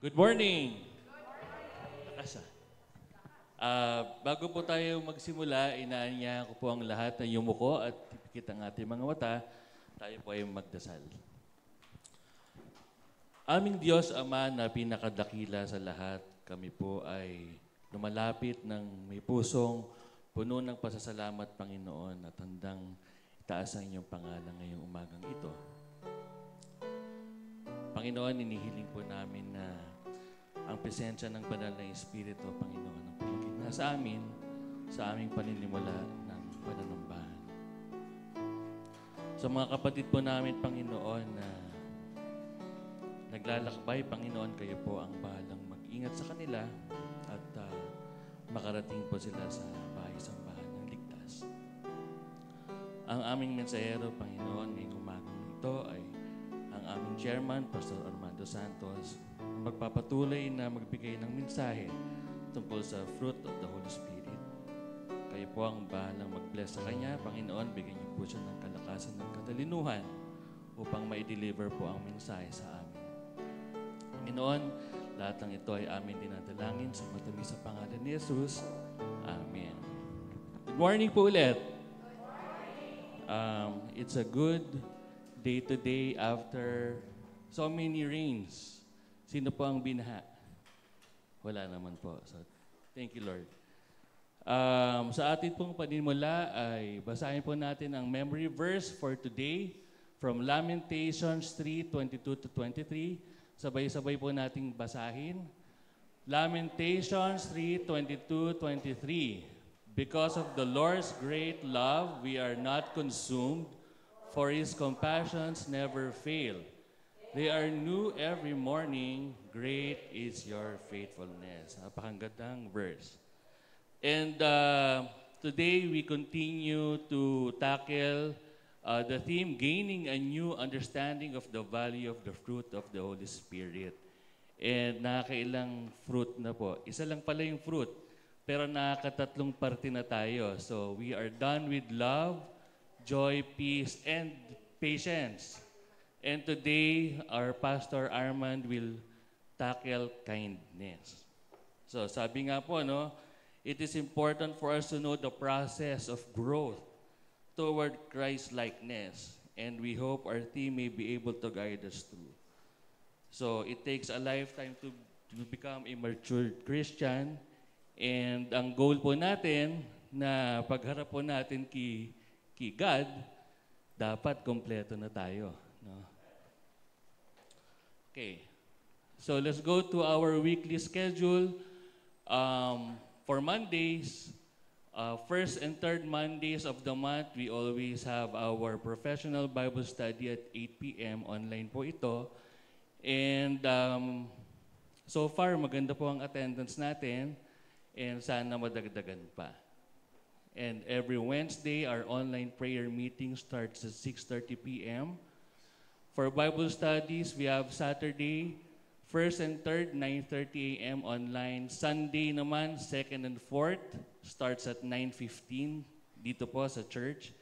Good morning! Asa? Bago po tayo magsimula, inaanyahan ko po ang lahat na yumuko at ipikit ang ating mga mata. Tayo po ay magdasal. Aming Diyos Ama na pinakadakila sa lahat, kami po ay lumalapit ng may pusong puno ng pasasalamat, Panginoon, at handang itaas ang inyong pangalan ngayong umagang ito. Panginoon, inihiling po namin na ang presensya ng banal na Espiritu, Panginoon, ang pumagitna sa amin, sa aming paninimula ng pananambahan. Sa mga kapatid po namin, Panginoon, na naglalakbay, Panginoon, kayo po ang bahalang mag-ingat sa kanila at makarating po sila sa bahay-sambahan ng ligtas. Ang aming mensahero, Panginoon, ngayong umagang ito ay ang aming chairman, Pastor Armando Santos, magpapatuloy na magbigay ng mensahe tungkol sa fruit of the Holy Spirit. Kayo po ang bahalang mag-bless sa Kanya. Panginoon, bigyan niyo po siya ng kalakasan ng katalinuhan upang ma-deliver po ang mensahe sa amin. Panginoon, lahat ng ito ay amin dinadalangin sa matamis sa pangalan ni Jesus. Amen. Good morning po ulit. It's a good day today after so many rains. Sino po ang binaha? Wala naman po. So, thank you, Lord. Sa atin pong panimula ay basahin po natin ang memory verse for today from Lamentations 3:22 to 23. Sabay-sabay po nating basahin. Lamentations 3:22-23. Because of the Lord's great love, we are not consumed, for His compassions never fail. They are new every morning. Great is your faithfulness. Napakagandang verse. And today we continue to tackle the theme, gaining a new understanding of the value of the fruit of the Holy Spirit. And nakakailang fruit na po. Isa lang pala yung fruit, pero nakakatatlong parte na tayo. So we are done with love, joy, peace, and patience. And today, our Pastor Armand will tackle kindness. So sabi nga po, no, it is important for us to know the process of growth toward Christ-likeness. And we hope our team may be able to guide us through. So it takes a lifetime to become a mature Christian. And ang goal po natin na pagharap po natin kay God, dapat kompleto na tayo. No? Okay, so let's go to our weekly schedule. For Mondays, first and third Mondays of the month, we always have our professional Bible study at 8 p.m. Online po ito. And so far, maganda po ang attendance natin and sana madagdagan pa. And every Wednesday, our online prayer meeting starts at 6:30 p.m. For Bible studies, we have Saturday, 1st and 3rd, 9:30 a.m. online. Sunday naman, 2nd and 4th, starts at 9:15 dito po sa church.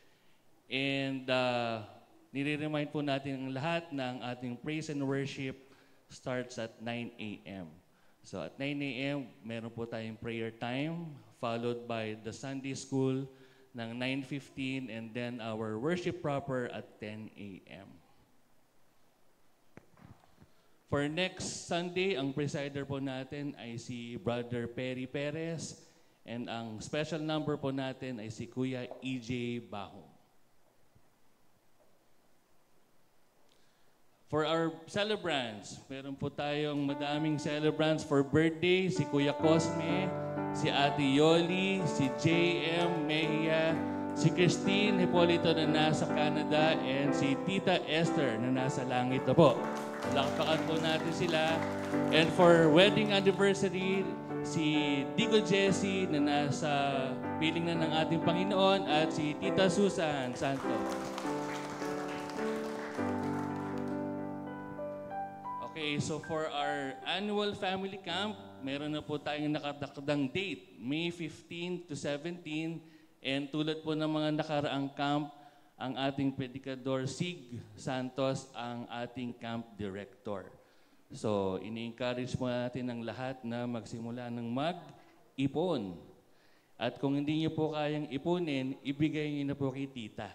And nire-remind po natin ang lahat na ang ating praise and worship starts at 9 a.m. So at 9 a.m., meron po tayong prayer time, followed by the Sunday school ng 9:15, and then our worship proper at 10 a.m. For next Sunday, ang presider po natin ay si Brother Perry Perez, and ang special number po natin ay si Kuya EJ Bahong. For our celebrants, meron po tayong madaming celebrants for birthday, si Kuya Cosme, si Ate Yoli, si J.M. Mejia, si Christine Hipolito na nasa Canada, and si Tita Esther na nasa langit na po. Lakpakan po natin sila. And for wedding anniversary, si Digo Jessie na nasa piling na ng ating Panginoon at si Tita Susan Santos. Okay, so for our annual family camp, meron na po tayong nakatakdang date, May 15 to 17. And tulad po ng mga nakaraang camp, ang ating Predicador Sig Santos ang ating camp director. So, ini-encourage mo natin ang lahat na magsimula ng mag-ipon. At kung hindi niyo po kayang ipunin, ibigay niyo na po kay tita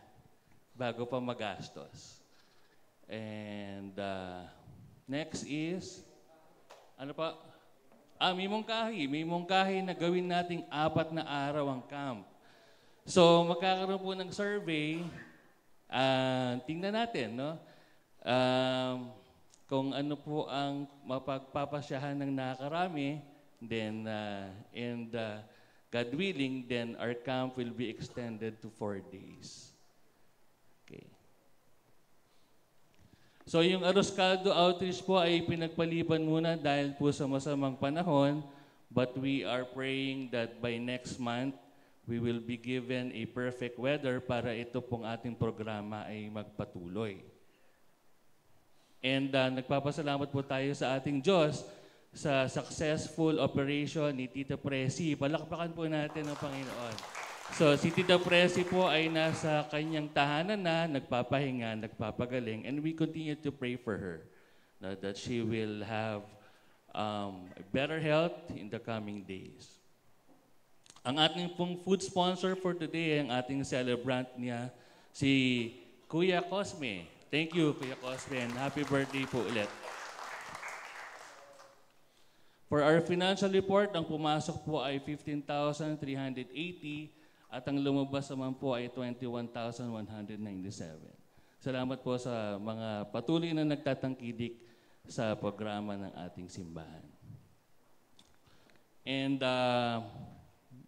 bago pa magastos. And next is, ano pa? May mungkahi. May mungkahi na gawin nating 4 na araw ang camp. So, magkakaroon po ng survey. Tingnan natin, no? Kung ano po ang mapagpapasyahan ng nakarami, then, God willing, then our camp will be extended to 4 days. Okay. So yung Arroz Caldo outreach po ay pinagpaliban muna dahil po sa masamang panahon, but we are praying that by next month, we will be given a perfect weather para ito pong ating programa ay magpatuloy. And nagpapasalamat po tayo sa ating Diyos sa successful operation ni Tita Presi. Palakpakan po natin ang Panginoon. So si Tita Presi po ay nasa kanyang tahanan na, nagpapahinga, nagpapagaling, and we continue to pray for her that she will have better health in the coming days. Ang ating pong food sponsor for today, ang ating celebrant niya, si Kuya Cosme. Thank you, Kuya Cosme, and happy birthday po ulit. For our financial report, ang pumasok po ay 15,380 at ang lumabas naman po ay 21,197. Salamat po sa mga patuloy na nagtatangkilik sa programa ng ating simbahan. And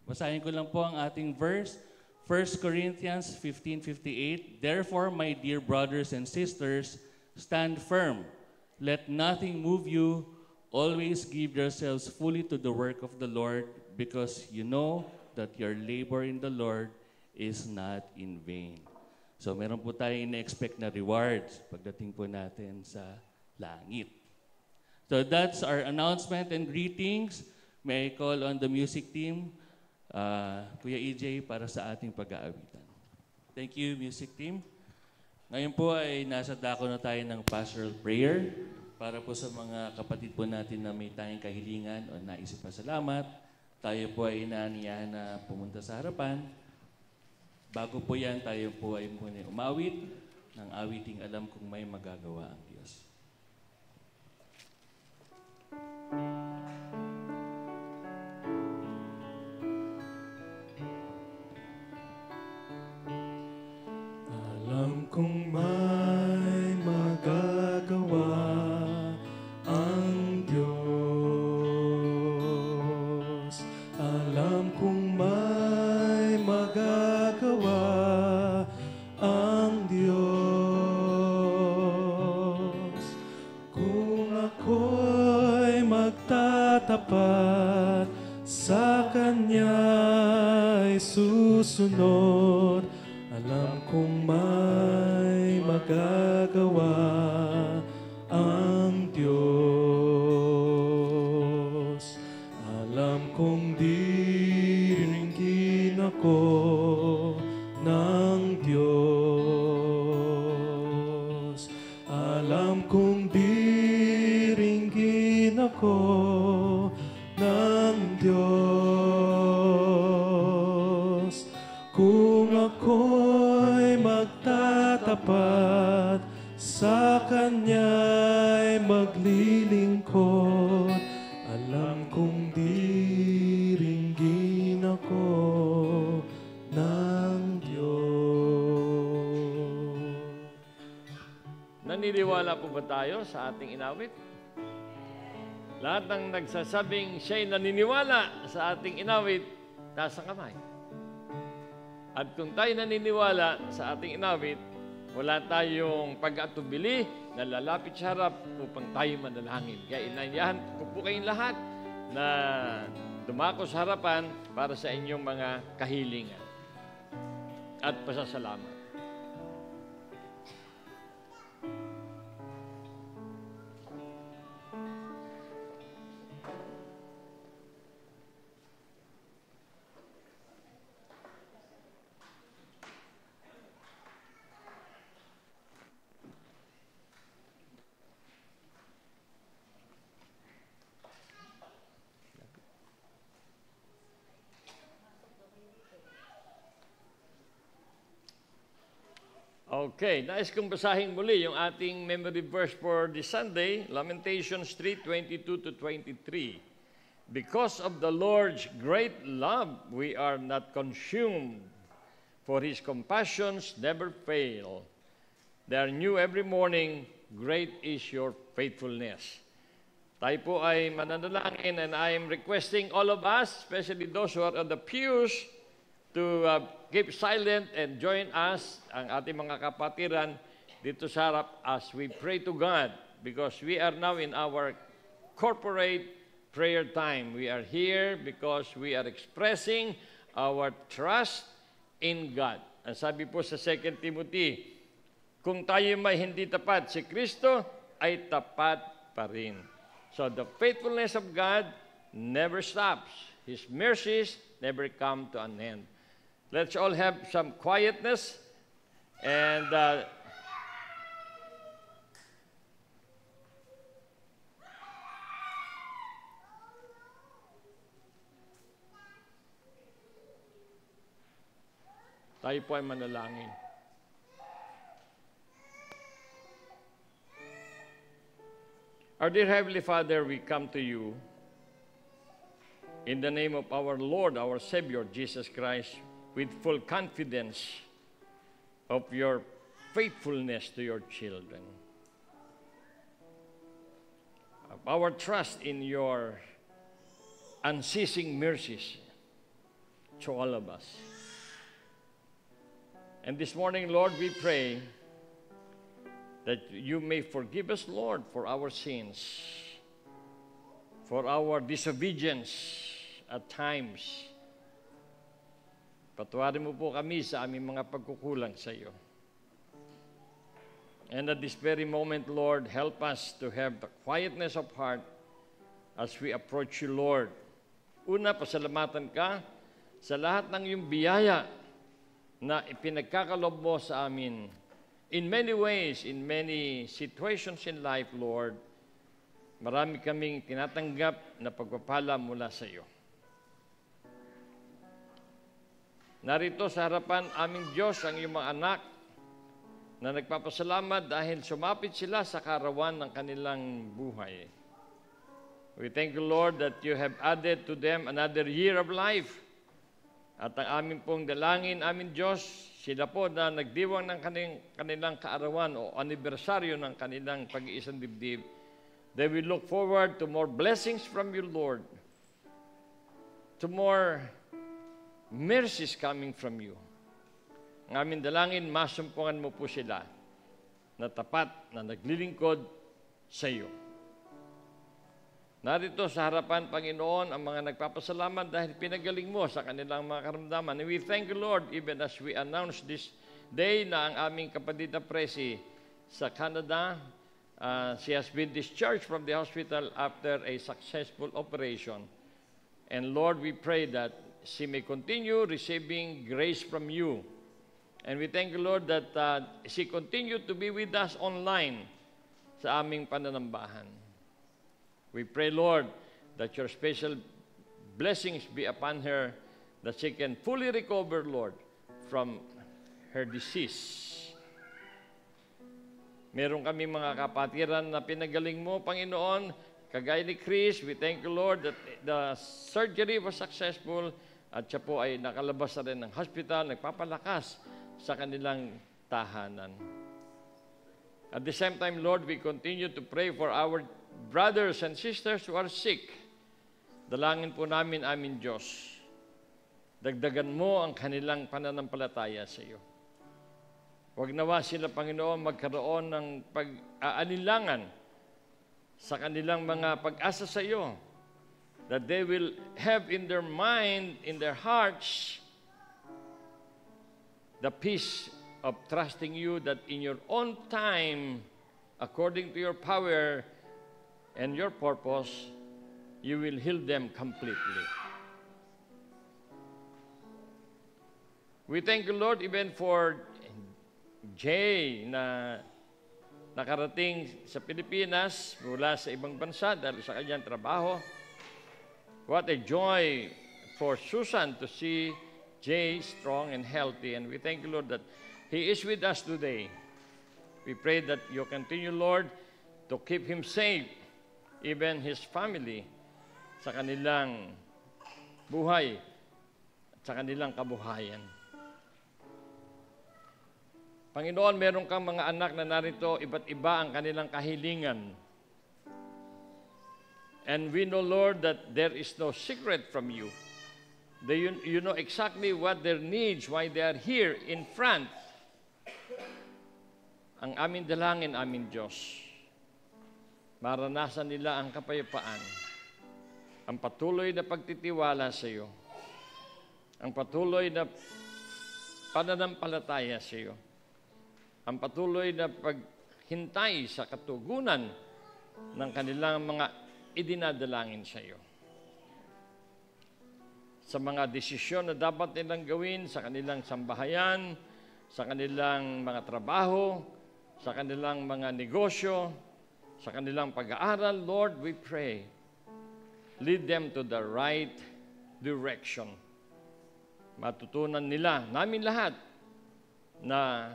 basahin ko lang po ang ating verse. 1 Corinthians 15:58. Therefore, my dear brothers and sisters, stand firm. Let nothing move you. Always give yourselves fully to the work of the Lord, because you know that your labor in the Lord is not in vain. So meron po tayong ina-expect na rewards pagdating po natin sa langit. So that's our announcement and greetings. May I call on the music team, Kuya EJ, para sa ating pag-aawitan. Thank you, music team. Ngayon po ay nasa dako na tayo ng pastoral prayer para po sa mga kapatid po natin na may tayong kahilingan o naisip pa salamat. Tayo po ay inaaniyahan na pumunta sa harapan. Bago po yan, tayo po ay muna umawit ng awiting alam kung may magagawa ang Diyos. Alam kong may magagawa ang Diyos. Alam kong may magagawa ang Diyos. Kung ako'y magtatapat sa Kanya'y susunod, alam kong may magagawa ang Diyos. Alam kong diringgin ako ng Diyos. Alam kong diringgin ako ng Diyos. Kung ako'y magtatapat sa Kanya'y maglilingkod, alam kong diringgin ako ng Diyos. Naniniwala po ba tayo sa ating inawit? Lahat ng nagsasabing siya'y naniniwala sa ating inawit, taas ang kamay. At kung tayo naniniwala sa ating inawit, wala tayong pag-atubili na lalapit sa harap upang tayo manalangin. Kaya inaanyahan ko po kayong lahat na dumako sa harapan para sa inyong mga kahilingan at pasasalamat. Okay, nais kong basahin muli yung ating memory verse for this Sunday, Lamentations 3:22 to 23. Because of the Lord's great love, we are not consumed, for His compassions never fail. They are new every morning, great is your faithfulness. Tayo po ay mananalangin, and I am requesting all of us, especially those who are on the pews, to keep silent and join us, ang ating mga kapatiran, dito sa harap as we pray to God, because we are now in our corporate prayer time. We are here because we are expressing our trust in God. Ang sabi po sa 2 Timothy, kung tayo may hindi tapat, si Kristo ay tapat pa rin. So the faithfulness of God never stops. His mercies never come to an end. Let's all have some quietness and tayo po ay manalangin. Our dear Heavenly Father, we come to you in the name of our Lord, our Savior, Jesus Christ, with full confidence of your faithfulness to your children, of our trust in your unceasing mercies to all of us. And this morning, Lord, we pray that you may forgive us, Lord, for our sins, for our disobedience at times. Patawarin mo po kami sa aming mga pagkukulang sa iyo. And at this very moment, Lord, help us to have the quietness of heart as we approach you, Lord. Una, pasalamatan ka sa lahat ng iyong biyaya na ipinagkakalob mo sa amin. In many ways, in many situations in life, Lord, marami kaming tinatanggap na pagpapala mula sa iyo. Narito sa harapan aming Diyos ang iyong mga anak na nagpapasalamat dahil sumapit sila sa karawan ng kanilang buhay. We thank you, Lord, that you have added to them another year of life. At ang aming pong dalangin, aming Diyos, sila po na nagdiwang ng kanilang kaarawan o anibersaryo ng kanilang pag-iisang dibdib, they will look forward to more blessings from you, Lord, to more mercies coming from you. Ang aming dalangin, masumpungan mo po sila na tapat na naglilingkod sa iyo. Narito sa harapan, Panginoon, ang mga nagpapasalamat dahil pinagaling mo sa kanilang mga karamdaman. And we thank you, Lord, even as we announce this day na ang aming kapatid na Presi sa Canada, she has been discharged from the hospital after a successful operation. And Lord, we pray that she may continue receiving grace from you. And we thank you, Lord, that she continued to be with us online sa aming pananambahan. We pray, Lord, that your special blessings be upon her, that she can fully recover, Lord, from her disease. Meron kami mga kapatiran na pinagaling mo, Panginoon, kagaya ni Chris. We thank you, Lord, that the surgery was successful at siya po ay nakalabas na rin ng hospital, nagpapalakas sa kanilang tahanan. At the same time, Lord, we continue to pray for our brothers and sisters who are sick. Dalangin po namin, amin Diyos, dagdagan mo ang kanilang pananampalataya sa iyo. Huwag nawa sila, Panginoon, magkaroon ng pag-aanilangan sa kanilang mga pag-asa sa iyo, that they will have in their mind, in their hearts, the peace of trusting you, that in your own time, according to your power and your purpose, you will heal them completely. We thank you, Lord, even for Jay na nakarating sa Pilipinas mula sa ibang bansa dahil sa kanyang trabaho. What a joy for Susan to see Jay strong and healthy. And we thank you, Lord, that He is with us today. We pray that you continue, Lord, to keep him safe, even his family, sa kanilang buhay at sa kanilang kabuhayan. Panginoon, meron kang mga anak na narito, iba't iba ang kanilang kahilingan. And we know, Lord, that there is no secret from you. You know exactly what their needs, why they are here in front. Ang aming dalangin, aming Diyos, maranasan nila ang kapayapaan, ang patuloy na pagtitiwala sa iyo, ang patuloy na pananampalataya sa iyo, ang patuloy na paghintay sa katugunan ng kanilang mga idinadalangin sa iyo. Sa mga desisyon na dapat nilang gawin sa kanilang sambahayan, sa kanilang mga trabaho, sa kanilang mga negosyo, sa kanilang pag-aaral, Lord, we pray, lead them to the right direction. Matutunan nila, namin lahat, na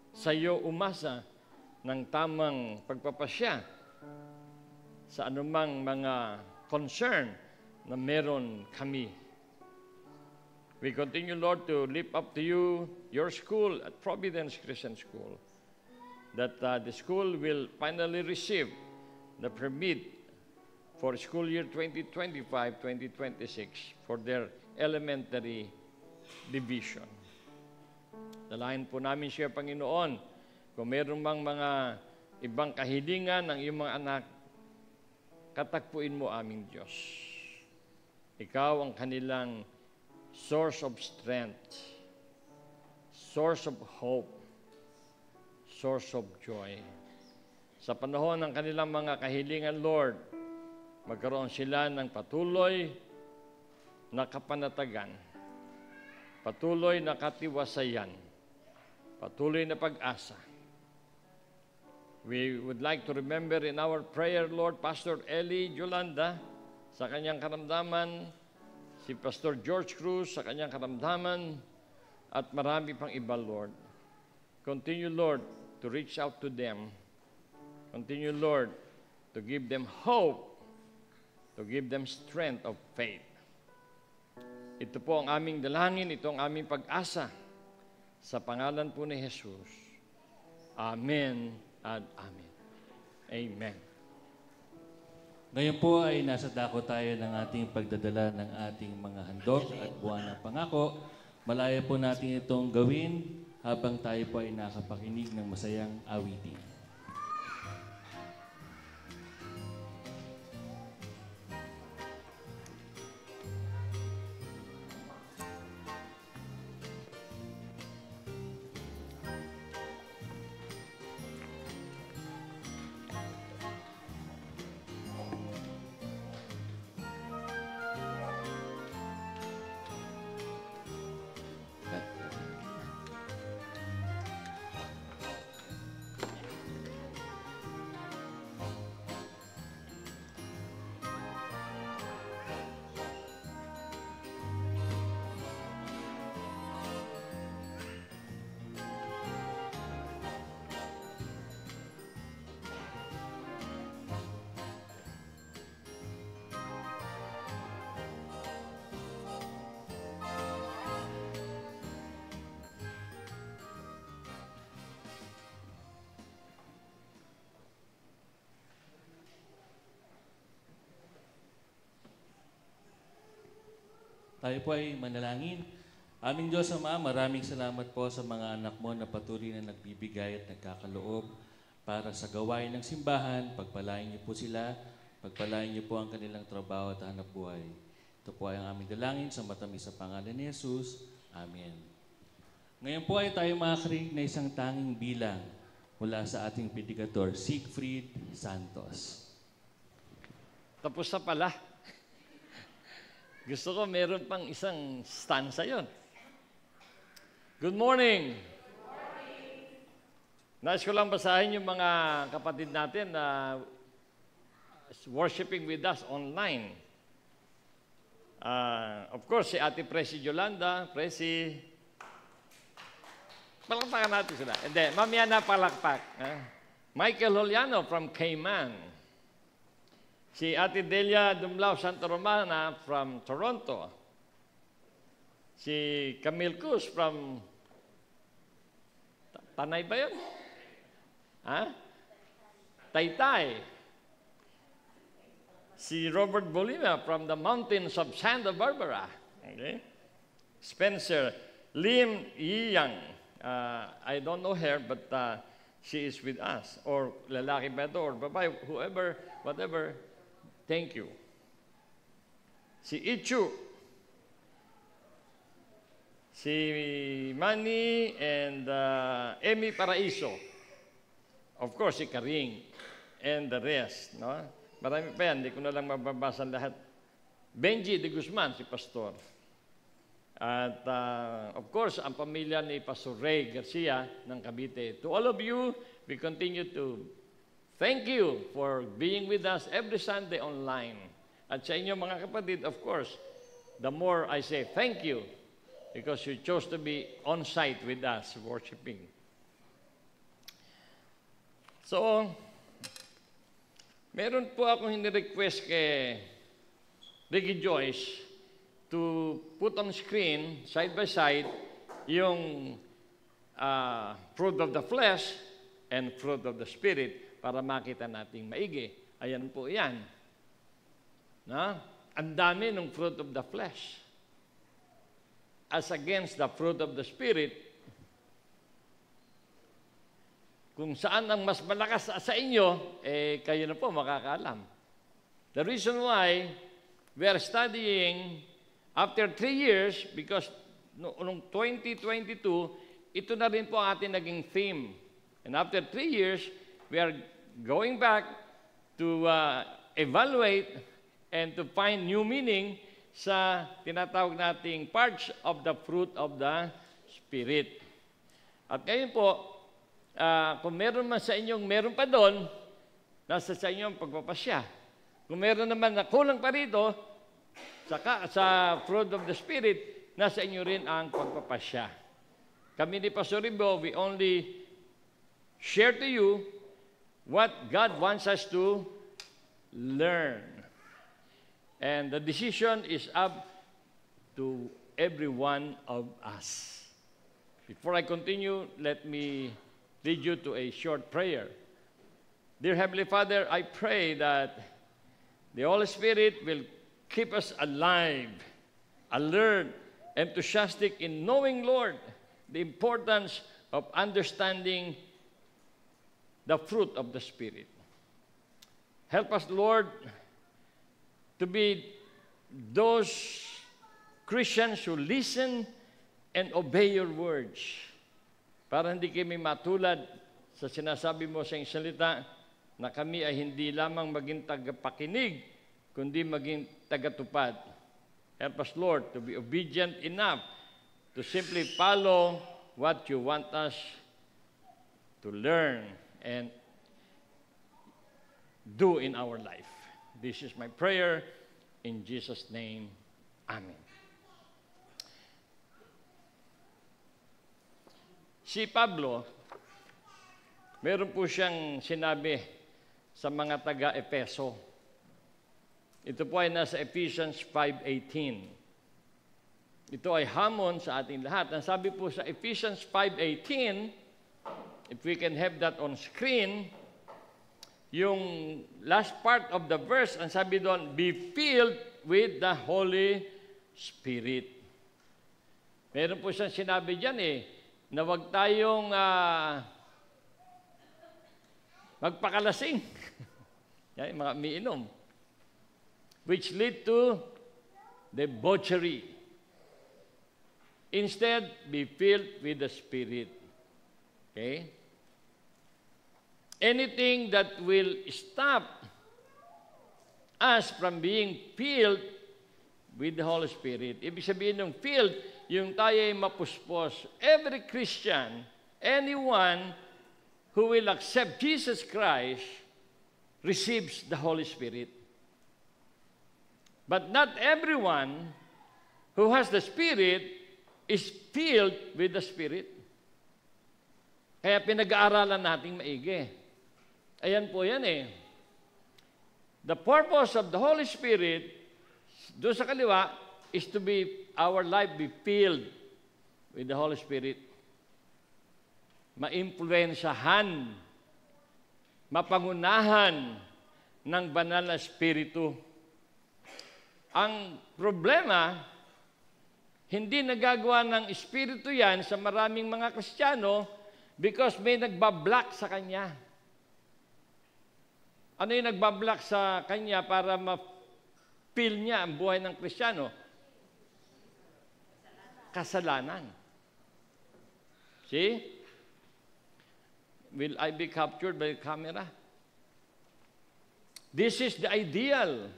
sa iyo umasa ng tamang pagpapasya sa anumang mga concern na meron kami. We continue, Lord, to lift up to you your school at Providence Christian School, that the school will finally receive the permit for school year 2025-2026 for their elementary division. Dalayan po namin siya, Panginoon, kung meron bang mga ibang kahilingan ng iyong mga anak, katakpuin mo aming Diyos. Ikaw ang kanilang source of strength, source of hope, source of joy. Sa panahon ng kanilang mga kahilingan, Lord, magkaroon sila ng patuloy na kapanatagan, patuloy na katiwasayan, patuloy na pag-asa. We would like to remember in our prayer, Lord, Pastor Eli Yolanda sa kanyang karamdaman, si Pastor George Cruz sa kanyang karamdaman, at marami pang iba, Lord. Continue, Lord, to reach out to them. Continue, Lord, to give them hope, to give them strength of faith. Ito po ang aming dalangin, ito ang aming pag-asa. Sa pangalan po ni Jesus. Amen at amen. Amen. Ngayon po ay nasa dako tayo ng ating pagdadala ng ating mga handog at buwan ng pangako. Malaya po natin itong gawin habang tayo po ay nakapakinig ng masayang awitin. Tayo po ay manalangin. Aming Diyos Ama, maraming salamat po sa mga anak mo na patuloy na nagbibigay at nagkakaloob para sa gawain ng simbahan. Pagpalain niyo po sila, pagpalain niyo po ang kanilang trabaho at hanap buhay. Ito po ay ang aming dalangin sa matamis sa pangalan ni Jesus. Amen. Ngayon po ay tayo makakarinig na isang tanging bilang mula sa ating predicator, Siegfried Santos. Tapos na pala. Gusto ko meron pang isang stanza yon. Good morning. Nais ko lang basahin yung mga kapatid natin na worshiping with us online. Of course, si Ate Presi Yolanda. Presi, Palakpakan natin sila. And then, mamaya na palakpak. Michael Juliano from Cayman. Si Ate Delia Dumlao Santa Romana from Toronto. Si Camille Cruz from Tanay ba yun? Taytay. Si Robert Bolima from the mountains of Santa Barbara. Okay. Spencer Lim Yiyang. I don't know her, but she is with us. Or lalaki ba ito, or babae, whoever, whatever. Thank you. Si Ichu. Si Manny and Amy Paraiso. Of course, si Karing and the rest. No? Marami pa yan, hindi ko na lang mababasa lahat. Benji de Guzman, si Pastor. At of course, ang pamilya ni Pastor Ray Garcia ng Cavite. To all of you, we continue to thank you for being with us every Sunday online. At sa inyo mga kapatid, of course, the more I say thank you because you chose to be on-site with us worshiping. So, meron po akong hini-request kay Ricky Joyce to put on screen, side by side, yung fruit of the flesh and fruit of the Spirit para makita nating maigi. Ayan po yan. Na? Ang dami ng fruit of the flesh. As against the fruit of the Spirit, kung saan ang mas malakas sa inyo, kayo na po makakaalam. The reason why we are studying after 3 years, because noong 2022, ito na rin po ang ating naging theme. And after 3 years, we are going back to evaluate and to find new meaning sa tinatawag nating parts of the fruit of the Spirit. At ngayon po, kung meron man sa inyong meron pa doon, nasa sa inyong pagpapasya. Kung meron naman na kulang pa rito, sa fruit of the Spirit, nasa inyo rin ang pagpapasya. Kami ni Pastor Ribo, we only share to you what God wants us to learn. And the decision is up to every one of us. Before I continue, let me lead you to a short prayer. Dear Heavenly Father, I pray that the Holy Spirit will keep us alive, alert, enthusiastic in knowing, Lord, the importance of understanding the fruit of the Spirit. Help us, Lord, to be those Christians who listen and obey your words. Para hindi kami matulad sa sinasabi mo sa iyong salita na kami ay hindi lamang maging tagapakinig, kundi maging tagatupad. Help us, Lord, to be obedient enough to simply follow what you want us to learn and do in our life. This is my prayer in Jesus' name. Amen. Si Pablo, meron po siyang sinabi sa mga taga-Epeso. Ito po ay nasa Ephesians 5:18. Ito ay hamon sa ating lahat. Ang sabi po sa Ephesians 5:18, if we can have that on screen, yung last part of the verse, ang sabi doon, be filled with the Holy Spirit. Meron po siyang sinabi dyan na huwag tayong magpakalasing. Yan, mga umiinom. Which lead to debauchery. Instead, be filled with the Spirit. Okay? Anything that will stop us from being filled with the Holy Spirit. Ibig sabihin ng filled, yung tayo ay mapuspos. Every Christian, anyone who will accept Jesus Christ, receives the Holy Spirit. But not everyone who has the Spirit is filled with the Spirit. Kaya pinag-aaralan nating maigi. Ayan po yan eh. The purpose of the Holy Spirit, doon sa kaliwa, is to be, our life be filled with the Holy Spirit. Maimpluwensyahan, mapangunahan ng banal na Espiritu. Ang problema, hindi nagagawa ng Espiritu yan sa maraming mga Kristiyano because may nagbablock sa Kanya. Ano yung nagbablock sa Kanya para ma-feel niya ang buhay ng Kristiyano? Kasalanan. See? Will I be captured by the camera? This is the ideal.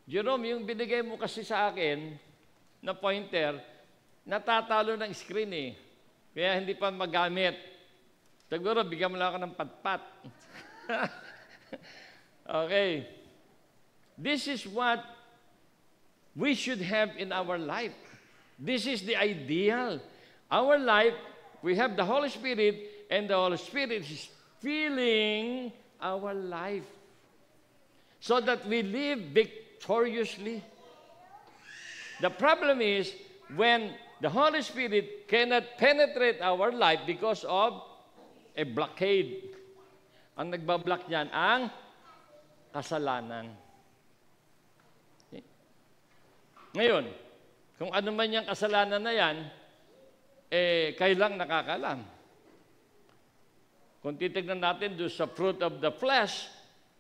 Jerome, yung binigay mo kasi sa akin na pointer, natatalo ng screen eh. Kaya hindi pa magamit. Siguro, bigyan mo lang ako ng patpat. Okay. This is what we should have in our life. This is the ideal. Our life, we have the Holy Spirit, and the Holy Spirit is filling our life so that we live victoriously. The problem is when the Holy Spirit cannot penetrate our life because of a blockade. Ang nagbablock niyan ang kasalanan. Okay? Ngayon, kung ano man yung kasalanan na yan, kailang nakakalam. Kung titignan natin doon sa fruit of the flesh,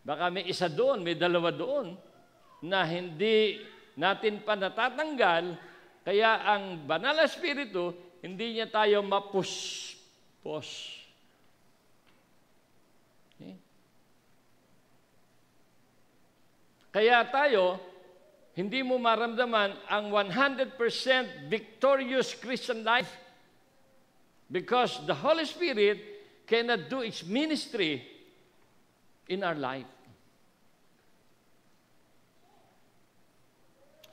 baka may isa doon, may dalawa doon, na hindi natin pa natatanggal, kaya ang banal na Espiritu, hindi niya tayo mapuspos. Okay? Kaya tayo, hindi mo maramdaman ang 100% victorious Christian life because the Holy Spirit cannot do its ministry in our life.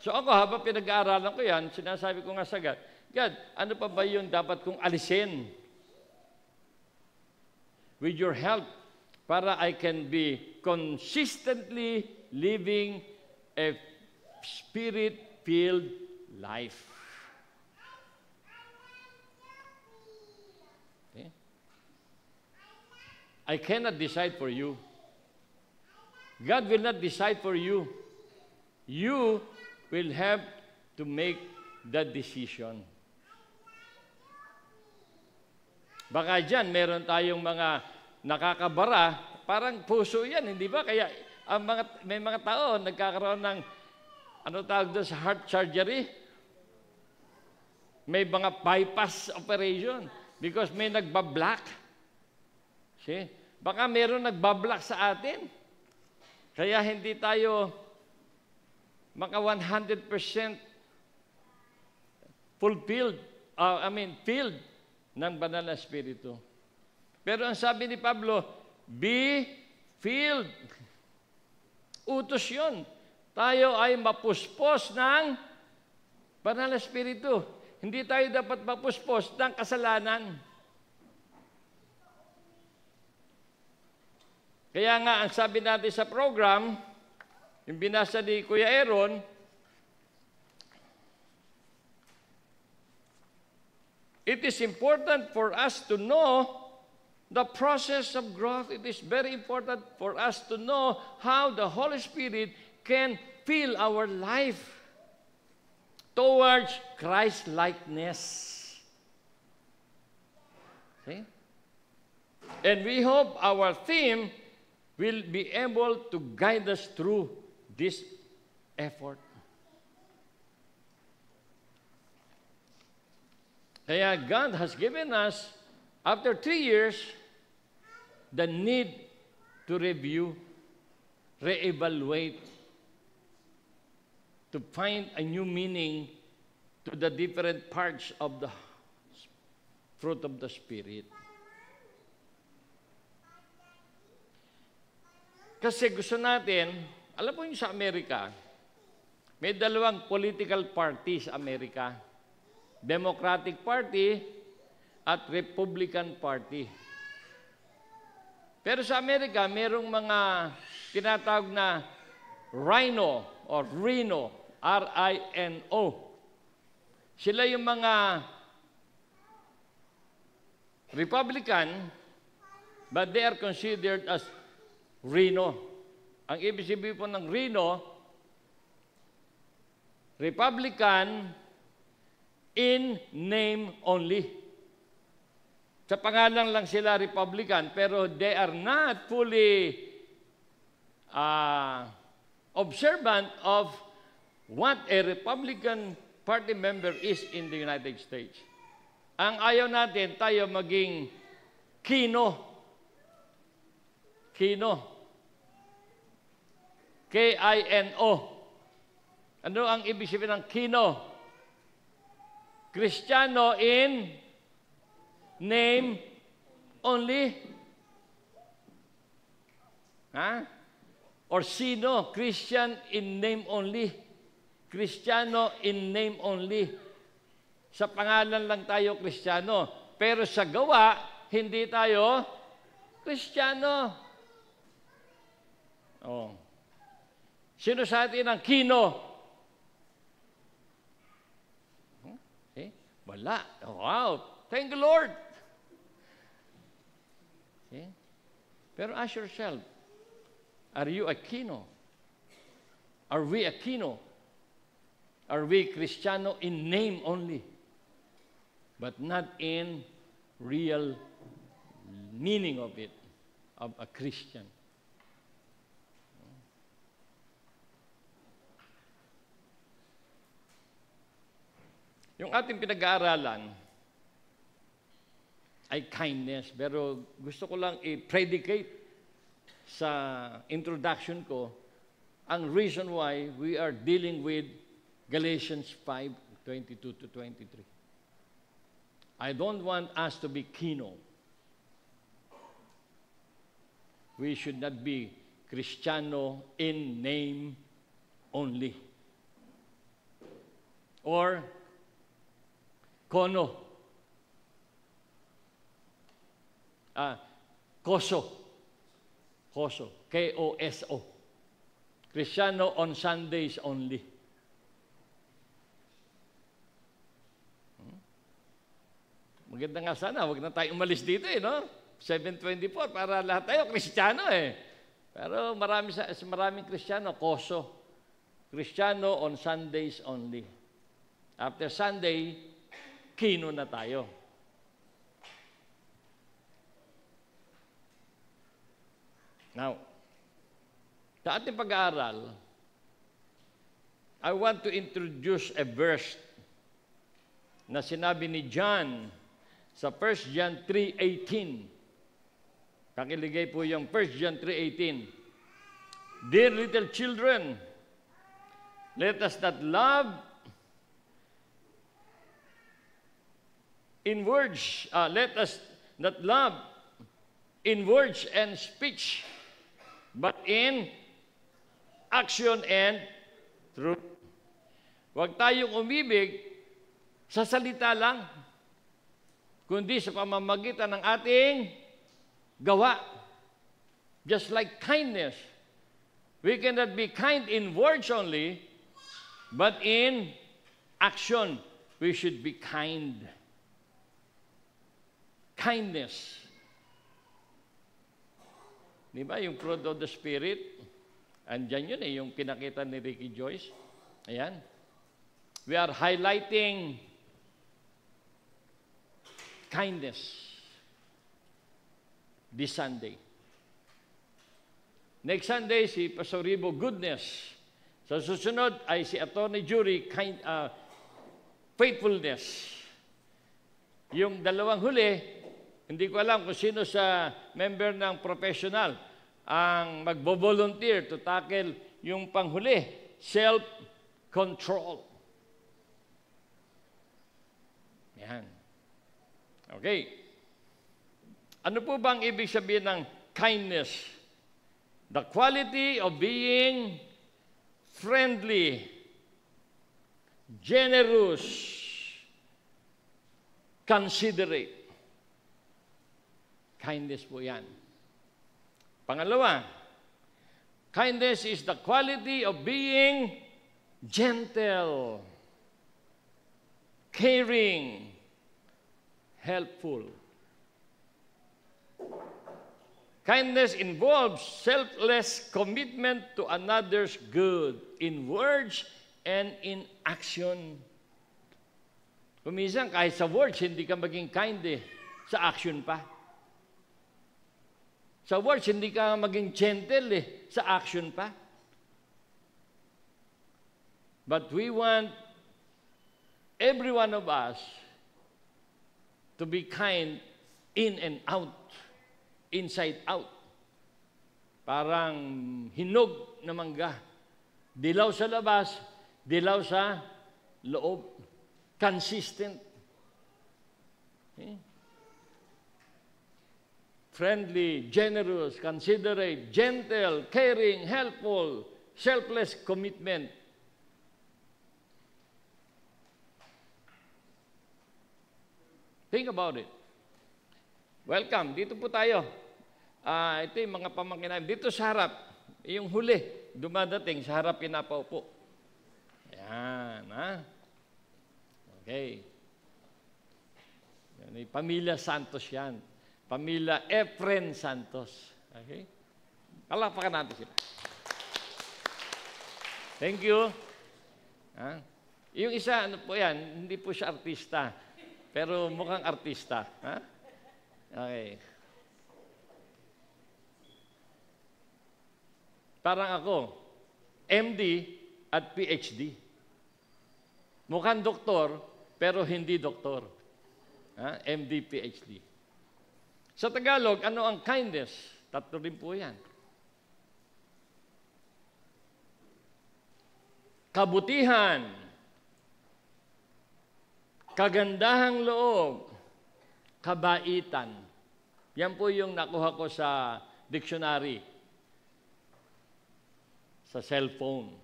So ako, habang pinag-aaralan ko yan, sinasabi ko nga sa God, God, ano pa ba yung dapat kong alisin with your help para I can be consistently living a Spirit-filled life? Okay? I cannot decide for you. God will not decide for you. You will have to make that decision. Baka dyan, meron tayong mga nakakabara, parang puso yan, hindi ba? Kaya may mga tao nagkakaroon ng, ano tawag doon sa heart surgery? May mga bypass operation because may nagbablock. See? Baka meron nagbablock sa atin. Kaya hindi tayo maka 100% fulfilled, filled ng banal na Espiritu. Pero ang sabi ni Pablo, be filled. Utos yun. Tayo ay mapuspos ng banal na Espiritu. Hindi tayo dapat mapuspos ng kasalanan. Kaya nga, ang sabi natin sa program, yung binasa ni Kuya Aaron, it is important for us to know the process of growth. It is very important for us to know how the Holy Spirit can fill our life towards Christ-likeness. Okay? And we hope our theme will be able to guide us through this effort. Kaya God has given us, after 3 years, the need to review, reevaluate, to find a new meaning to the different parts of the fruit of the Spirit. Kasi gusto natin, alam po yung sa Amerika, may dalawang political party sa Amerika. Democratic Party at Republican Party. Pero sa Amerika, merong mga tinatawag na Rhino or Rhino, R-I-N-O. Sila yung mga Republican, but they are considered as Rhino. Ang ibig sabihin po ng Rhino, Republican in name only. Sa pangalan lang sila Republican, pero they are not fully observant of what a Republican Party member is in the United States. Ang ayaw natin, tayo maging Kino. Kino. K-I-N-O. Ano ang ibig sabihin ng Kino? Kristiyano in name only. Or sino? Christian in name only. Kristiyano in name only. Sa pangalan lang tayo Kristiyano. Pero sa gawa, hindi tayo Kristiyano. Oh. Sino sa atin ang Kino? Wala. Wow. Thank the Lord. Okay? Pero ask yourself, are you a Kino? Are we a Kino? Are we Kristiyano in name only, but not in real meaning of it, of a Christian? Yung ating pinag-aaralan ay kindness, pero gusto ko lang i-predicate sa introduction ko ang reason why we are dealing with Galatians 5:22 to 23. I don't want us to be Kino. We should not be Kristiyano in name only. Or Kono. Koso. Koso. K-O-S-O. Kristiyano on Sundays only. Maganda nga sana, wag na tayo umalis dito no? 7:24 para lahat tayo Kristiyano Pero maraming Kristiyano, Koso. Kristiyano on Sundays only. After Sunday, Kino na tayo. Now, sa ating pag-aaral, I want to introduce a verse na sinabi ni John sa 1 John 3:18. Kakiligay po yung 1 John 3:18. Dear little children, let us not love in words, let us not love in words and speech, but in action and truth. Huwag tayong umibig sa salita lang, kundi sa pamamagitan ng ating gawa. Just like kindness. We cannot be kind in words only, but in action, we should be kind. Kindness. Di ba? Yung fruit of the Spirit, andyan yun yung pinakita ni Ricky Joyce. Ayan. We are highlighting kindness this Sunday. Next Sunday, si Pastor Ribo, goodness. Sa susunod ay si Attorney Jury, faithfulness. Yung dalawang huli, hindi ko alam kung sino sa member ng professional ang magbo-volunteer to tackle yung panghuli, self-control. Yan. Okay. Ano po bang ibig sabihin ng kindness? The quality of being friendly, generous, considerate. Kindness po yan. Pangalawa, kindness is the quality of being gentle, caring, helpful. Kindness involves selfless commitment to another's good in words and in action. Kuminsan, kahit sa words, hindi ka maging kind sa action pa. Sa words, hindi ka maging gentle sa action pa. But we want every one of us to be kind in and out, inside out. Parang hinog na mangga. Dilaw sa labas, dilaw sa loob. Consistent. Friendly, generous, considerate, gentle, caring, helpful, selfless commitment. Think about it. Welcome. Dito po tayo. Ito yung mga pamangkin namin. Dito sa harap, yung huli, dumadating sa harap pinapaupo. Ayan, ha? Okay. Yan, Pamilya Santos yan. Pamilya Efren Santos. Okay? Palakpakan natin sila. Thank you. Ha? Yung isa, ano po yan, hindi po siya artista. Pero mukhang artista. Ha? Okay. Parang ako, MD at PhD. Mukhang doktor, pero hindi doktor. MD, PhD. Sa Tagalog, ano ang kindness? Tatlo rin po yan. Kabutihan, kagandahang loob, kabaitan. Yan po yung nakuha ko sa dictionary, sa cellphone.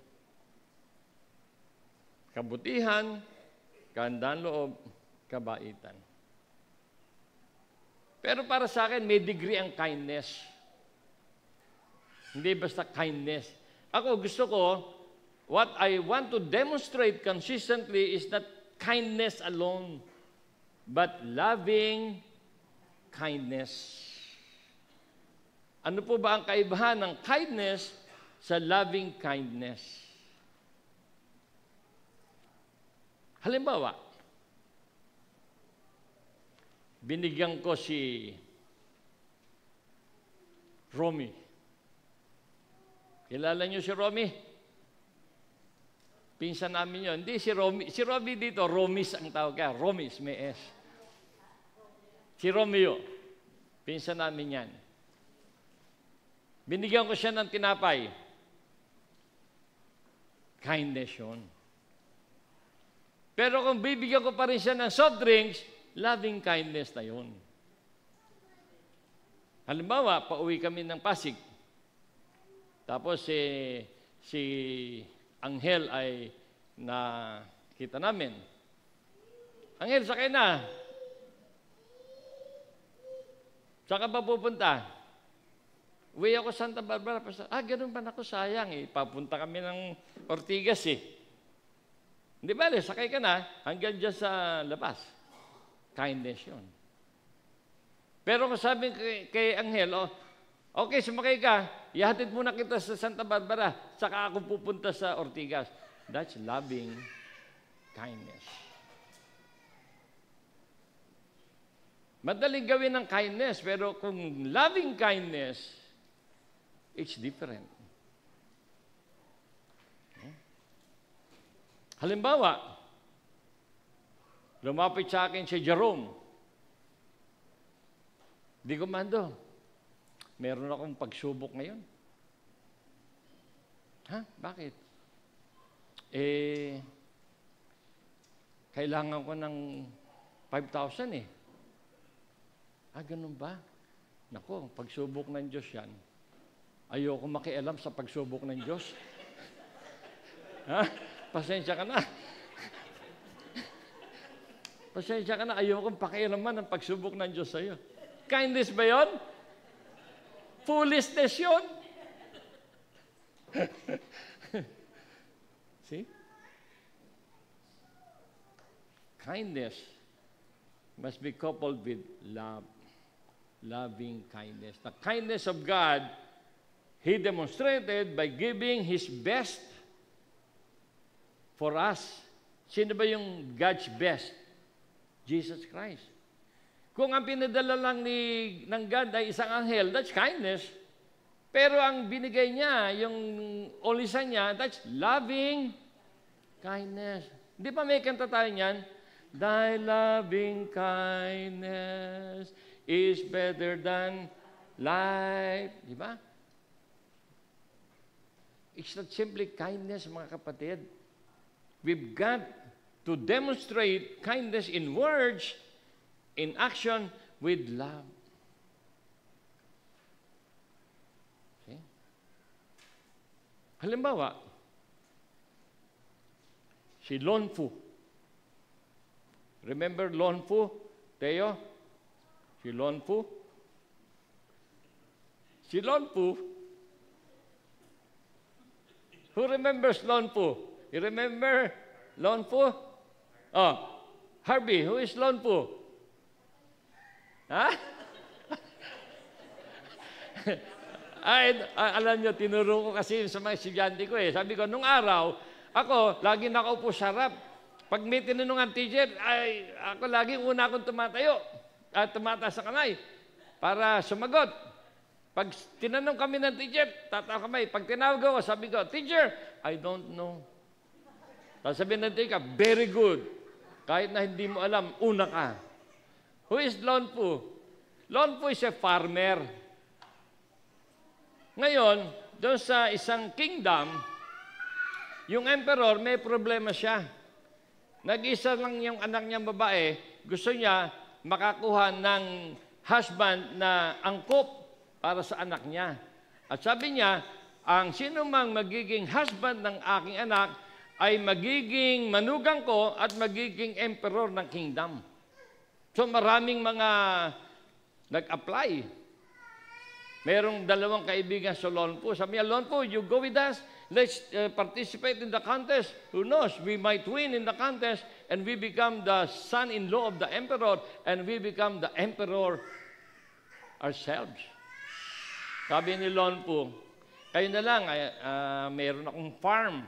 Kabutihan, kagandahang loob, kabaitan. Pero para sa akin, may degree ang kindness. Hindi basta kindness. Ako, gusto ko, what I want to demonstrate consistently is not kindness alone, but loving kindness. Ano po ba ang kaibahan ng kindness sa loving kindness? Halimbawa, binigyan ko si Romy. Kilala niyo si Romy? Pinsan namin yun. Hindi si Romy. Si Romy dito, Romis ang tawag ka. Romis, may S. Si Romeo. Pinsan namin yan. Binigyan ko siya ng tinapay. Kindness yun. Pero kung bibigyan ko pa rin siya ng soft drinks, loving kindness na yun. Halimbawa, pauwi kami ng Pasig. Tapos si Angel ay nakita namin. Angel, sakay na. Saan ka ba pupunta? Uwi ako Santa Barbara. Ganun ba? Naku, sayang Papunta kami ng Ortigas Hindi ba, sakay ka na hanggang dyan sa labas. Kindness yun. Pero kung sabi kay Angel, okay, sumakay ka, ihatid muna kita sa Santa Barbara, saka ako pupunta sa Ortigas. That's loving kindness. Madaling gawin ng kindness, pero kung loving kindness, it's different. Halimbawa, lumapit sa akin si Jerome. Di komando, meron akong pagsubok ngayon. Bakit? Kailangan ko ng 5,000 ganun ba? Naku, pagsubok ng Diyos yan. Ayoko makialam sa pagsubok ng Diyos. Pasensya ka na. Pasensya ka na. Ayoko pakialaman ng pagsubok ng Diyos sa'yo. Kindness ba yun? Foolishness yun. See? Kindness must be coupled with love. Loving kindness. The kindness of God, He demonstrated by giving His best for us. Sino ba yung God's best? Jesus Christ. Kung ang pinadala lang ng God ay isang anghel, that's kindness. Pero ang binigay niya, yung only son niya, that's loving kindness. Di ba may kanta tayo niyan? Thy loving kindness is better than life. Di ba? It's not simply kindness, mga kapatid. We've got to demonstrate kindness in words, in action, with love. Okay? Halimbawa, si Lon Fu. Remember Lon Fu? Teo? Si Lon Fu? Si Lon Fu? Who remembers Lon Fu? You remember Lon Fu? Oh, Harvey, who is Lon Fu? Ha? Alam nyo, tinuro ko kasi sa mga estudyante ko eh. Sabi ko, nung araw, ako, lagi nakaupo sa harap. Pag may tinanong ang teacher, ako lagi una akong tumatayo at tumataas sa kamay para sumagot. Pag tinanong kami ng teacher, tatawa kamay. Pag tinawag ako, sabi ko, teacher, I don't know. Tapos sabihin ng teacher, very good. Kahit na hindi mo alam, una ka. Who is Lon Fu? Lon Fu is a farmer. Ngayon, doon sa isang kingdom, yung emperor, may problema siya. Nag-isa lang yung anak niyang babae, gusto niya makakuha ng husband na angkop para sa anak niya. At sabi niya, ang sino mang magiging husband ng aking anak ay magiging manugang ko at magiging emperor ng kingdom. So maraming mga nag-apply. Merong dalawang kaibigan sa Lon Fu. Sabi niya, Lon Fu, you go with us. Let's participate in the contest. Who knows? We might win in the contest and we become the son-in-law of the emperor and we become the emperor ourselves. Sabi ni Lon Fu, kayo na lang, mayroon akong farm.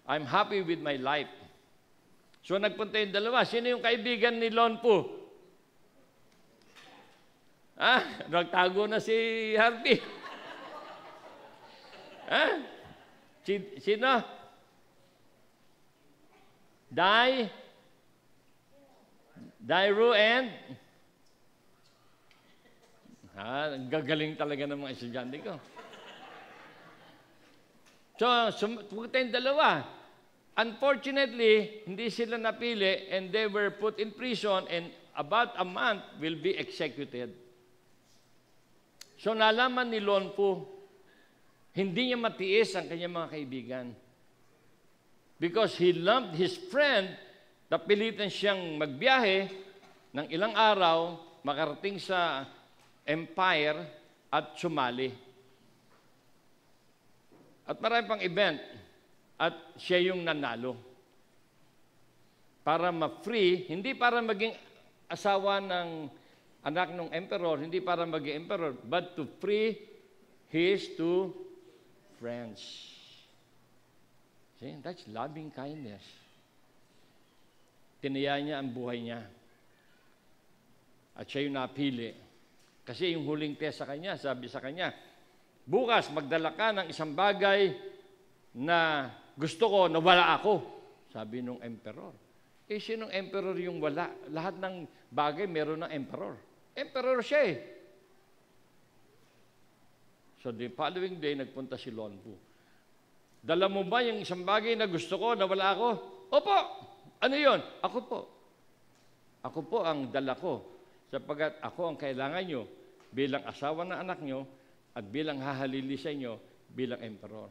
I'm happy with my life. So nagpunta yung dalawa. Sino yung kaibigan ni Lon Fu? Nagtago na si Harvey. Sino? Dairu and? Gagaling talaga ng mga estudyante ko. So, pumunta yung dalawa. Unfortunately, hindi sila napili and they were put in prison and about a month will be executed. So, nalaman ni Lon Fu, hindi niya matiis ang kanyang mga kaibigan. Because he loved his friend, napilitan siyang magbiyahe ng ilang araw, makarating sa empire at sumali. At marami pang event. At siya yung nanalo. Para ma-free, hindi para maging asawa ng anak ng emperor, hindi para maging emperor, but to free his two friends. See, that's loving kindness. Tinaya niya ang buhay niya. At siya yung napili. Kasi yung huling test sa kanya, sabi sa kanya, bukas magdala ka ng isang bagay na gusto ko na wala ako. Sabi nung emperor. Eh, sinong emperor yung wala? Lahat ng bagay meron ng emperor. Emperor siya eh. So the following day, nagpunta si Lon Fu. Dala mo ba yung isang bagay na gusto ko na wala ako? Opo. Ano yon? Ako po. Ako po ang dala ko. Sapagkat ako ang kailangan nyo bilang asawa ng anak nyo at bilang hahalili sa inyo bilang emperor.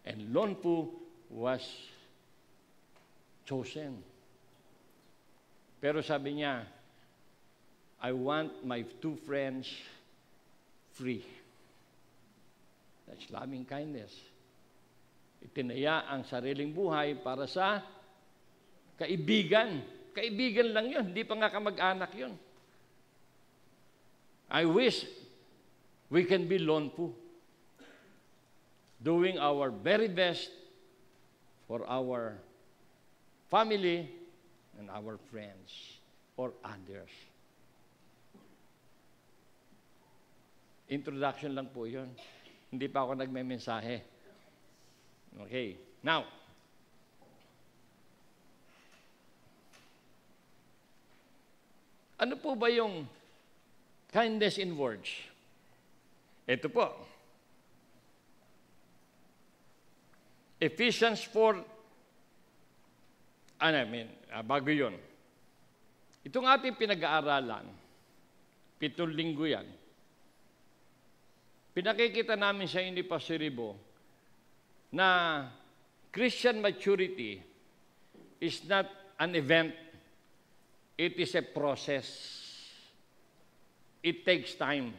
And Lon Fu was chosen. Pero sabi niya, I want my two friends free. That's loving kindness. Itinaya ang sariling buhay para sa kaibigan. Kaibigan lang yun. Hindi pa nga kamag-anak yun. I wish we can be lonpo, doing our very best for our family and our friends or others. Introduction lang po yun. Hindi pa ako nagme-mensahe. Okay. Now, ano po ba yung kindness in words? Ito po. Ephesians 4, bago yun. Itong ating pinag-aaralan, 7 linggo yan, pinakikita namin sa inyo ni Pastor Ribo na Christian maturity is not an event. It is a process. It takes time.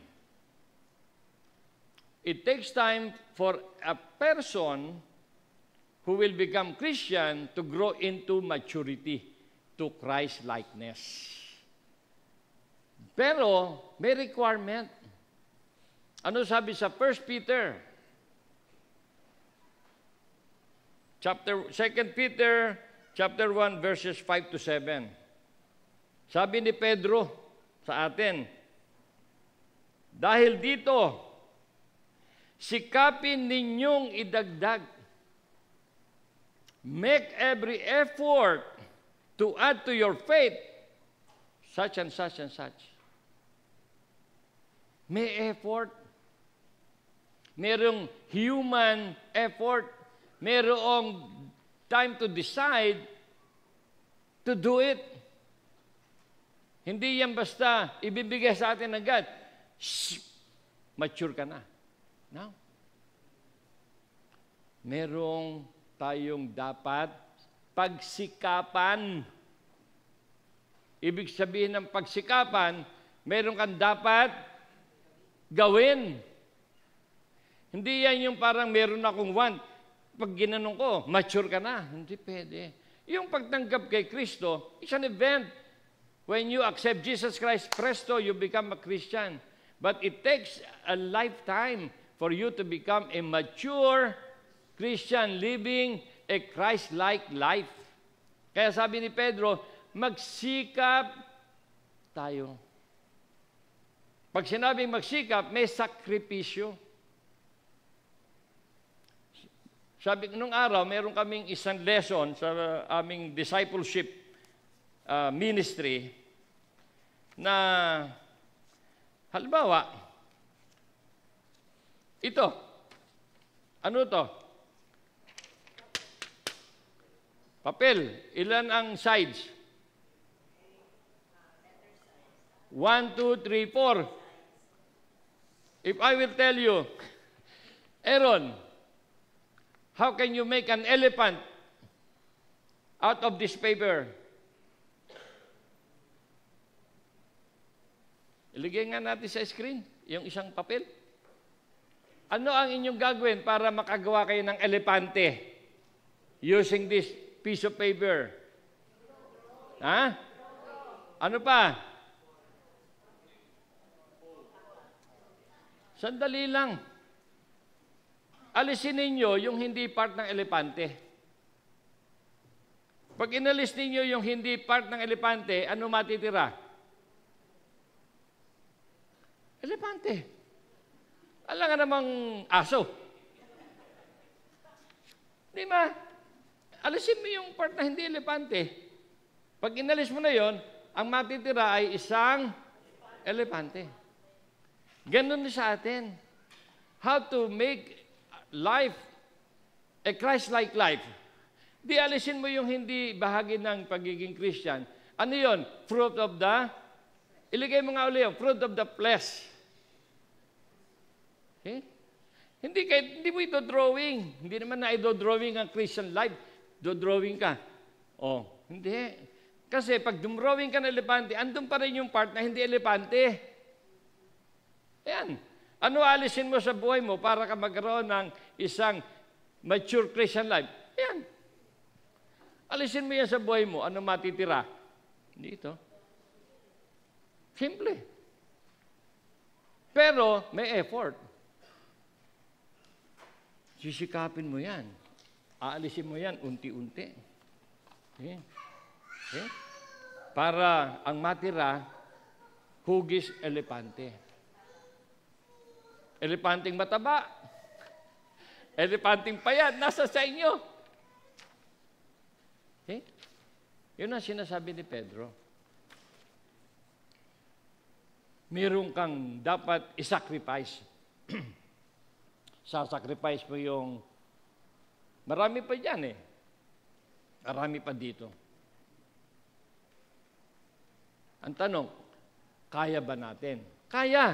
It takes time for a person who will become Christian to grow into maturity, to Christ-likeness. Pero may requirement. Ano sabi sa 1 Peter? 2 Peter chapter 1 verses 5 to 7. Sabi ni Pedro sa atin, dahil dito, sikapin ninyong idagdag. Make every effort to add to your faith such and such and such. May effort. Merong human effort. Merong time to decide to do it. Hindi yan basta ibibigay sa atin agad. Shh, mature ka na. No. Merong tayong dapat pagsikapan. Ibig sabihin ng pagsikapan, meron kang dapat gawin. Hindi yan yung parang meron akong want. Pag ginanong ko, mature ka na. Hindi pwede. Yung pagtanggap kay Kristo, it's an event. When you accept Jesus Christ, presto, you become a Christian. But it takes a lifetime for you to become a mature Christian, living a Christ-like life. Kaya sabi ni Pedro, magsikap tayo. Pag sinabing magsikap, may sakripisyo. Sabi, nung araw, meron kaming isang lesson sa aming discipleship ministry na, halimbawa, ito. Ano to? Papel. Ilan ang sides? 1, 2, 3, 4. If I will tell you, Aaron, how can you make an elephant out of this paper? Iligay nga natin sa screen yung isang papel. Ano ang inyong gagawin para makagawa kayo ng elepante using this piece of paper? Ha? Ano pa? Sandali lang. Alisin ninyo yung hindi part ng elepante. Pag inalis ninyo yung hindi part ng elepante, ano matitira? Elepante. Alam nga namang aso. Di ba? Alisin mo yung part na hindi elepante. Pag inalis mo na yon, ang matitira ay isang elepante. Ganun din sa atin. How to make life, a Christ-like life. Di alisin mo yung hindi bahagi ng pagiging Christian. Ano yun? Fruit of the, iligay mo nga ulit yung fruit of the flesh. Okay? Hindi mo ito drawing. Hindi naman na ito drawing ang Christian life. Do-drawing ka. Oh, hindi. Kasi pag dumrawing ka ng elepante, andun pa rin yung part na hindi elepante. Ayan. Ano alisin mo sa buhay mo para ka magkaroon ng isang mature Christian life? Ayan. Alisin mo yan sa buhay mo, ano matitira? Dito. Simple. Pero may effort. Sisikapin mo yan. Aalisin mo yan unti-unti. Okay? Okay? Para ang matira, hugis elepante. Elepanting mataba. Elepanting payat, nasa sa inyo. Okay? Yun ang sinasabi ni Pedro. Meron kang dapat isacrifice. Sasacrifice mo yung marami pa dyan eh. Marami pa dito. Ang tanong, kaya ba natin? Kaya.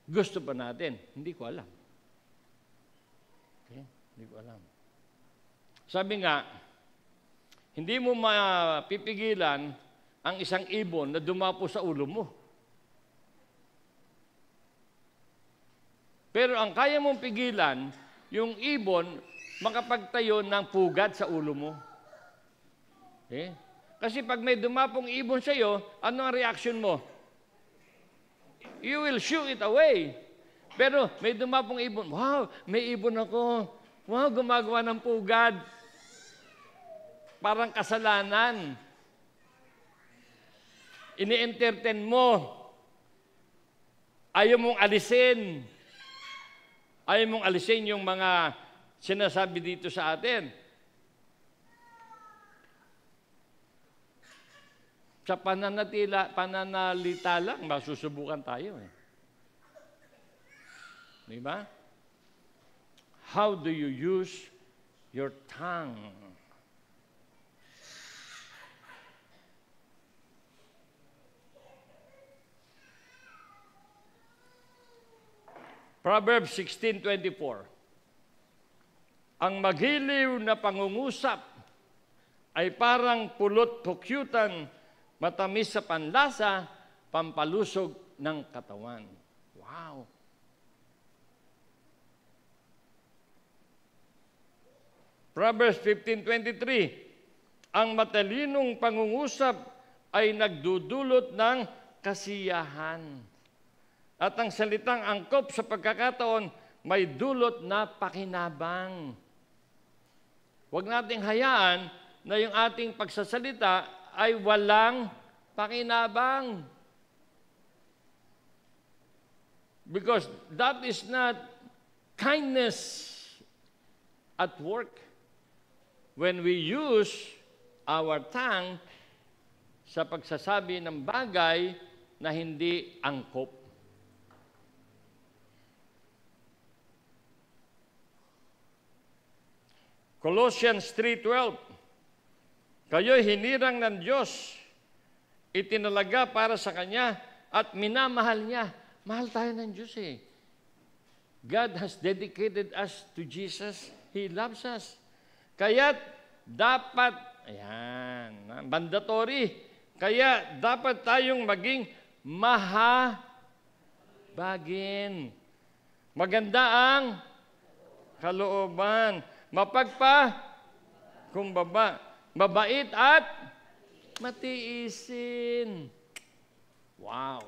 Gusto ba natin? Hindi ko alam. Okay? Hindi ko alam. Sabi nga, hindi mo mapipigilan ang isang ibon na dumapo sa ulo mo. Pero ang kaya mong pigilan, yung ibon makapagtayo ng pugad sa ulo mo. Okay? Kasi pag may dumapong ibon sa iyo, ano ang reaction mo? You will shoo it away. Pero may dumapong ibon, wow, may ibon ako. Wow, gumagawa ng pugad. Parang kasalanan. Ini-entertain mo. Ayaw mong alisin. Ayaw mong alisin yung mga sinasabi dito sa atin. Sa pananalita lang, masusubukan tayo eh. Di ba? How do you use your tongue? Proverbs 16:24. Ang maghiliw na pangungusap ay parang pulot pukyutan, matamis sa panlasa, pampalusog ng katawan. Wow! Proverbs 15:23. Ang matalinong pangungusap ay nagdudulot ng kasiyahan. At ang salitang angkop sa pagkakataon may dulot na pakinabang. Huwag nating hayaan na yung ating pagsasalita ay walang pakinabang. Because that is not kindness at work. When we use our tongue sa pagsasabi ng bagay na hindi angkop. Colossians 3:12. Kayo'y hinirang ng Diyos, itinalaga para sa Kanya at minamahal niya. Mahal tayo ng Diyos eh. God has dedicated us to Jesus. He loves us. Kaya't dapat, ayan, mandatory. Kaya dapat tayong maging mahabagin. Maganda ang kalooban. Mapagpakumbaba. Mabait at matiisin. Wow.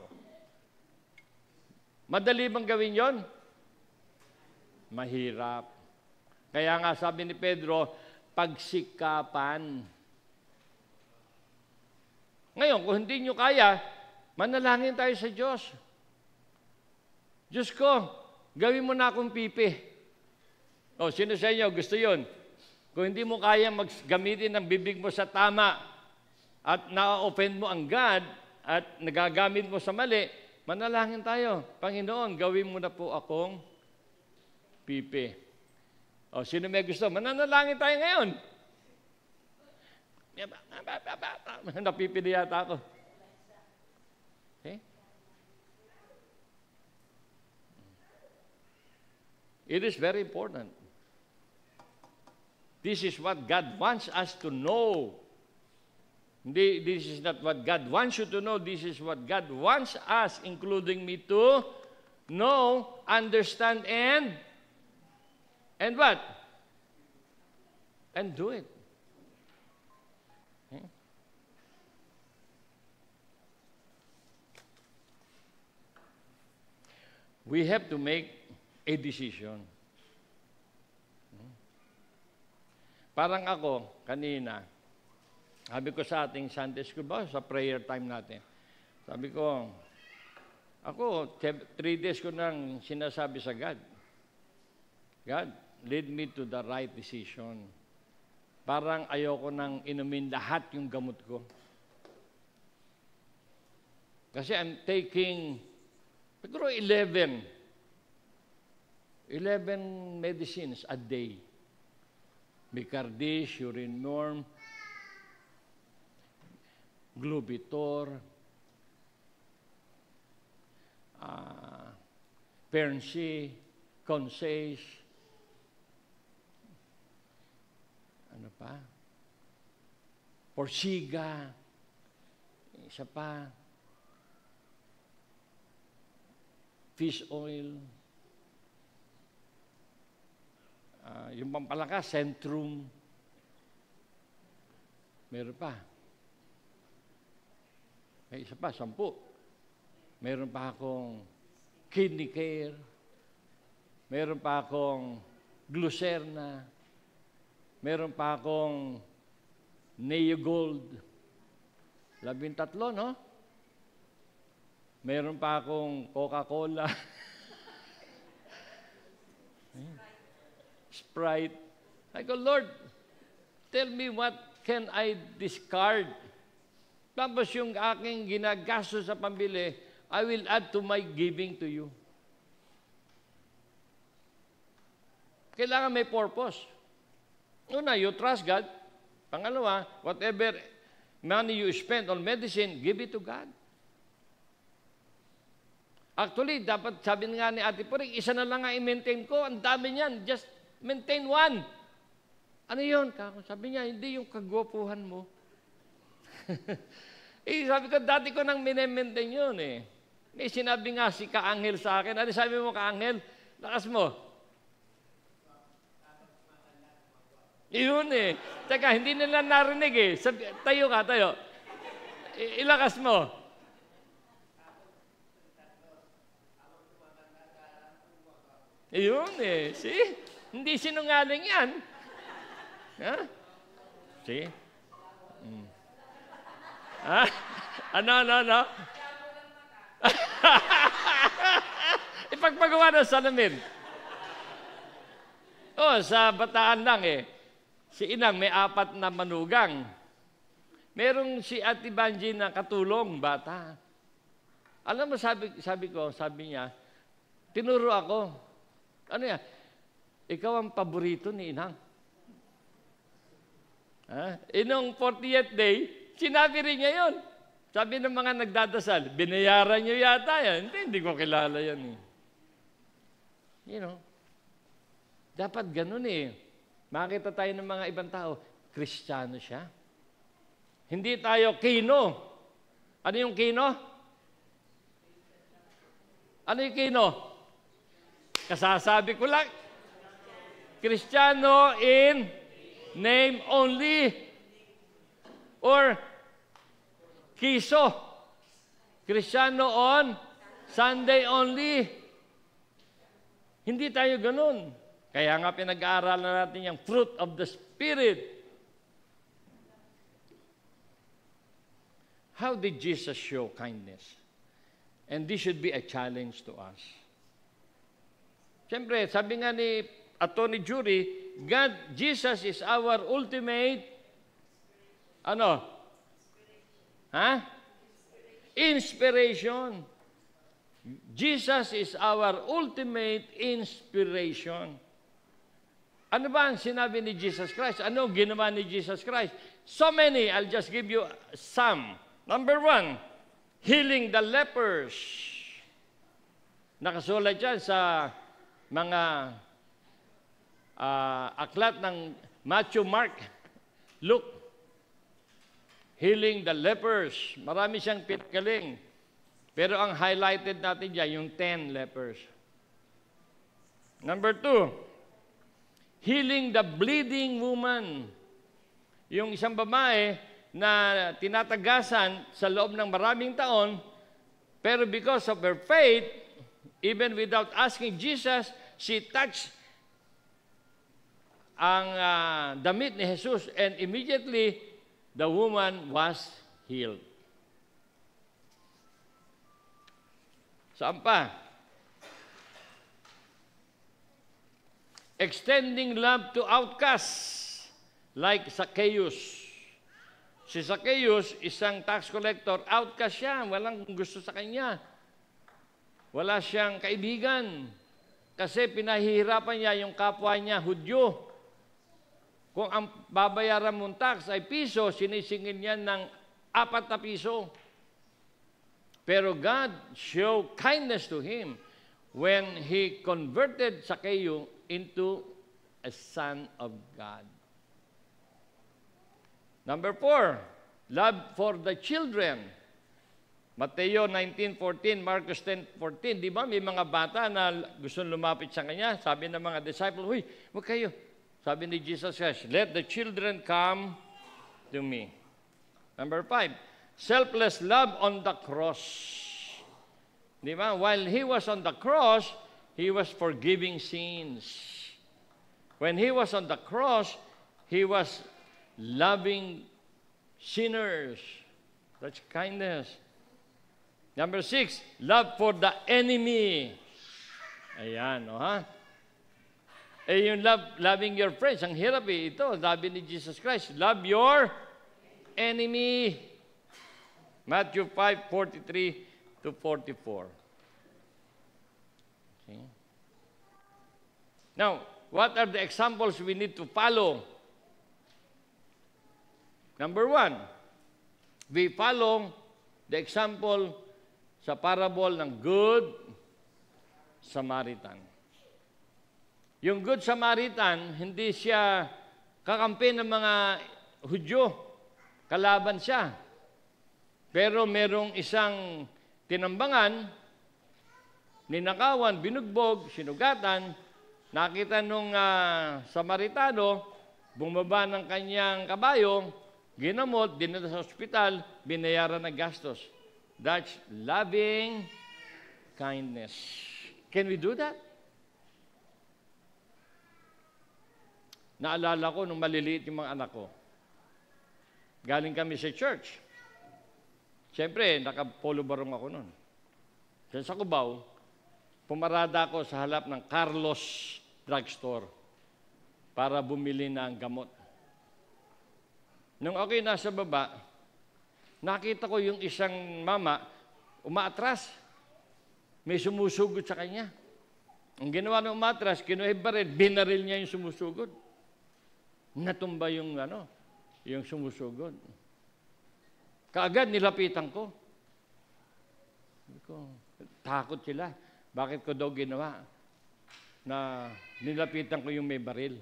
Madali bang gawin yon? Mahirap. Kaya nga sabi ni Pedro, pagsikapan. Ngayon, kung hindi nyo kaya, manalangin tayo sa Diyos. Diyos ko, gawin mo na akong pipi. O, sino sa inyo gusto yon? Kung hindi mo kaya gamitin ang bibig mo sa tama at na-offend mo ang God at nagagamit mo sa mali, manalangin tayo. Panginoon, gawin mo na po akong pipi. O, sino may gusto? Mananalangin tayo ngayon. Napipili yata ako. Okay? It is very important. This is what God wants us to know. Hindi, this is not what God wants you to know. This is what God wants us, including me, to know, understand, and what? And do it. Okay? We have to make a decision. Parang ako, kanina, sabi ko sa ating Sunday school ba, sa prayer time natin, sabi ko, ako, 3 days ko nang sinasabi sa God, God, lead me to the right decision. Parang ayoko nang inumin lahat yung gamot ko. Kasi I'm taking, siguro 11 medicines a day. Bicardis, Urinorm, Glubitor, Perncy, Consace, ano pa? Porsiga, isa pa, fish oil, yung pampalakas, Centrum, meron pa. May isa pa, 10. Meron pa akong kidney care. Meron pa akong Glucerna. Meron pa akong Neogold. 13, no? Meron pa akong Coca-Cola. Sprite. I go, Lord, tell me what can I discard? Tapos yung aking ginagasto sa pambili, I will add to my giving to you. Kailangan may purpose. Una, you trust God. Pangalawa, whatever money you spend on medicine, give it to God. Actually, dapat sabi nga ni Ate Puring, isa na lang nga i-maintain ko. Ang dami niyan. Just maintain one. Ano yun? Sabi niya, hindi yung kagwapuhan mo. Sabi ko, dati ko nang minemaintain yun eh. May sinabi nga si Kaangel sa akin. Ano sabi mo, Kaangel? Lakas mo. Yun eh. Teka, hindi nila narinig eh. Tayo ka, tayo. Ilakas mo. Yun eh. See? Hindi sinungaling yan. Ha? See? Ha? Ano? Ipagpagawa ng salamin. Sa Bataan lang eh. Si Inang may 4 na manugang. Merong si Ate Banji na katulong, bata. Alam mo, sabi niya, tinuro ako. Ano yan? Ikaw ang paborito ni Inang. Inong 40th day, sinabi rin niya yun. Sabi ng mga nagdadasal, binayaran niyo yata yan. Hindi ko kilala yan eh. You know, dapat ganun eh. Makita tayo ng mga ibang tao, Kristiyano siya. Hindi tayo kino. Ano yung kino? Ano yung kino? Kasasabi ko lang, Kristiyano in name only. Or Kiso. Kristiyano on Sunday only. Hindi tayo ganun. Kaya nga pinag-aaralan natin yung fruit of the Spirit. How did Jesus show kindness? And this should be a challenge to us. Siyempre, sabi nga ni Attorney Jury, Jesus is our ultimate, inspiration. Jesus is our ultimate inspiration. Ano ba ang sinabi ni Jesus Christ? Ano ginawa ni Jesus Christ? So many, I'll just give you some. Number 1, healing the lepers. Nakasulat yan sa mga aklat ng Matthew, Mark, Luke. healing the lepers. Marami siyang pinagaling. Pero ang highlighted natin dyan, yung 10 lepers. Number 2, healing the bleeding woman. Yung isang babae na tinatagasan sa loob ng maraming taon, pero because of her faith, even without asking Jesus, she touched ang damit ni Jesus, and immediately, the woman was healed. Saan pa? Extending love to outcasts, like Zacchaeus. Si Zacchaeus, isang tax collector, outcast siya, walang gusto sa kanya. Wala siyang kaibigan. Kasi pinahihirapan niya yung kapwa niya, Hudyo. Kung ang babayaran mong tax ay piso, sinisingil niya ng 4 na piso. Pero God showed kindness to him when He converted Zacchaeus into a son of God. Number 4, love for the children. Mateo 19:14, Marcos 10:14. Di ba may mga bata na gusto lumapit sa kanya? Sabi ng mga disciples, "Uy, huwag kayo." Sabi ni Jesus Christ, "Let the children come to me." Number 5, selfless love on the cross. Di ba? While He was on the cross, He was forgiving sins. When He was on the cross, He was loving sinners. That's kindness. Number 6, love for the enemy. Ayan, ha? Yung loving your friends, ang hirap ito. Sabi ni Jesus Christ, love your enemy. Matthew 5:43-44. Okay. Now, what are the examples we need to follow? Number 1, we follow the example sa parable ng Good Samaritan. Yung Good Samaritan, hindi siya kakampi ng mga Hudyo. Kalaban siya. Pero merong isang tinambangan, ninakawan, binugbog, sinugatan, nakita nung Samaritano, bumaba ng kanyang kabayo, ginamot, dinala sa ospital, binayaran ng gastos. That's loving kindness. Can we do that? Naalala ko nung maliliit yung mga anak ko. Galing kami sa church. Siyempre, naka-polo barong ako noon. Sa Cubao, pumarada ako sa halap ng Carlos Drugstore para bumili ng gamot. Nung ako'y nasa baba, nakita ko yung isang mama umaatras. May sumusugod sa kanya. Ang ginawa ng umaatras, kinuha yung baril, binaril niya yung sumusugod. Natumba yung yung sumusugod. Kaagad nilapitan ko. Takot sila. Bakit ko daw ginawa? Na nilapitan ko yung may baril.